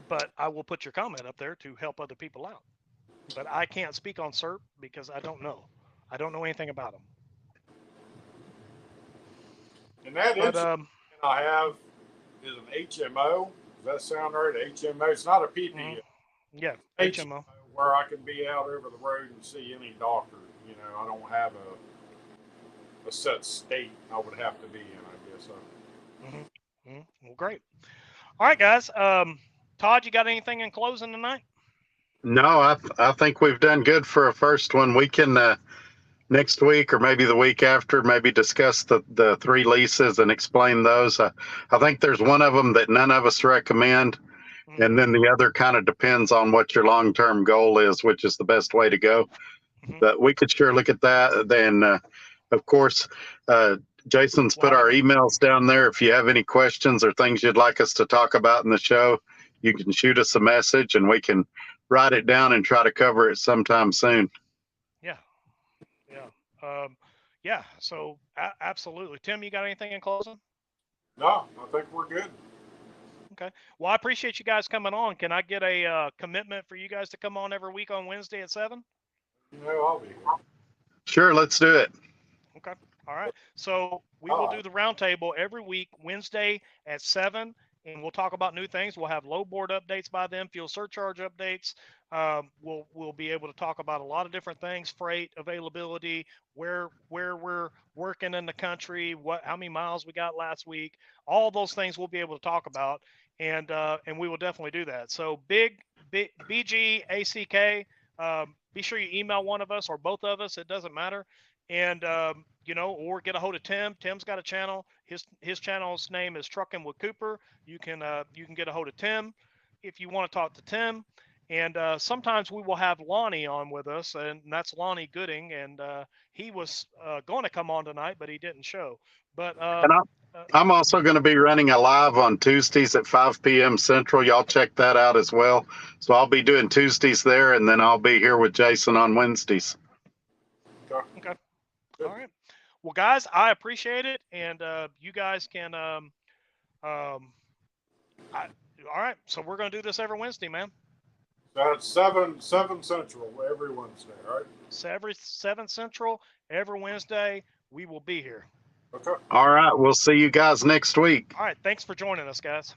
[SPEAKER 2] But I will put your comment up there to help other people out. But I can't speak on SERP because I don't know. I don't know anything about them.
[SPEAKER 3] And that I have is an HMO. Does that sound right? HMO. It's not a PPO.
[SPEAKER 2] Mm-hmm. Yeah,
[SPEAKER 3] HMO, where I can be out over the road and see any doctor. You know, I don't have a set state I would have to be in, I guess.
[SPEAKER 2] Mm-hmm. Mm-hmm. Well, great. All right, guys. Todd, you got anything in closing tonight?
[SPEAKER 4] No, I think we've done good for a first one. We can next week or maybe the week after maybe discuss the 3 leases and explain those. I think there's one of them that none of us recommend, and then the other kind of depends on what your long-term goal is, which is the best way to go. But we could sure look at that. Then, of course, Jason's put our emails down there. If you have any questions or things you'd like us to talk about in the show, you can shoot us a message and we can write it down and try to cover it sometime soon.
[SPEAKER 2] Yeah. Yeah. So absolutely. Tim, you got anything in closing?
[SPEAKER 3] No, I think we're good.
[SPEAKER 2] Okay. Well, I appreciate you guys coming on. Can I get a commitment for you guys to come on every week on Wednesday at 7?
[SPEAKER 3] You know, I'll be here.
[SPEAKER 4] Sure, let's do it.
[SPEAKER 2] Okay. All right. So we will do the roundtable every week, Wednesday at 7, and we'll talk about new things. We'll have load board updates by then, fuel surcharge updates. We'll be able to talk about a lot of different things: freight availability, where we're working in the country, how many miles we got last week. All those things we'll be able to talk about, and we will definitely do that. So big BGACK. Be sure you email one of us or both of us. It doesn't matter. And or get a hold of Tim. Tim's got a channel. His channel's name is Trucking with Cooper. You can get a hold of Tim if you want to talk to Tim. And sometimes we will have Lonnie on with us, and that's Lonnie Gooding. And he was going to come on tonight, but he didn't show. But
[SPEAKER 4] I'm also going to be running a live on Tuesdays at 5 p.m. Central. Y'all check that out as well. So I'll be doing Tuesdays there, and then I'll be here with Jason on Wednesdays.
[SPEAKER 2] Okay. All right. Well, guys, I appreciate it, and you guys can. All right. So we're going to do this every Wednesday, man.
[SPEAKER 3] That's 7 Central every Wednesday, right?
[SPEAKER 2] 7 Central every Wednesday. We will be here.
[SPEAKER 3] Okay.
[SPEAKER 4] All right. We'll see you guys next week.
[SPEAKER 2] All right. Thanks for joining us, guys.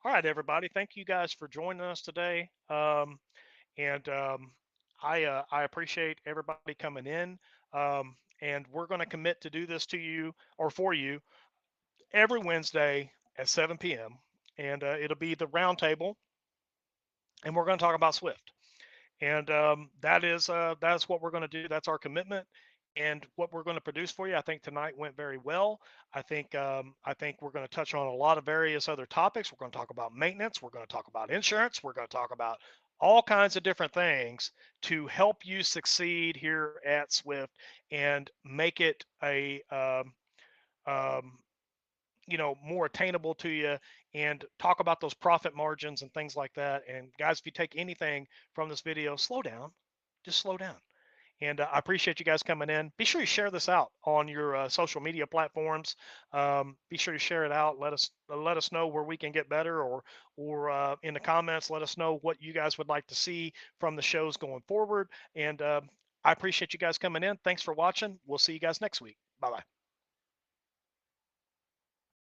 [SPEAKER 2] All right, everybody. Thank you guys for joining us today. I appreciate everybody coming in. And we're going to commit to do this to you or for you every Wednesday at 7 p.m. And it'll be the roundtable, and we're going to talk about Swift. And that's what we're going to do. That's our commitment, and what we're going to produce for you. I think tonight went very well. I think we're going to touch on a lot of various other topics. We're going to talk about maintenance. We're going to talk about insurance. We're going to talk about all kinds of different things to help you succeed here at Swift and make it a more attainable to you, and talk about those profit margins and things like that. And guys, if you take anything from this video, slow down, just slow down. And I appreciate you guys coming in. Be sure you share this out on your social media platforms. Be sure you share it out. Let us know where we can get better, or in the comments, let us know what you guys would like to see from the shows going forward. And I appreciate you guys coming in. Thanks for watching. We'll see you guys next week. Bye-bye.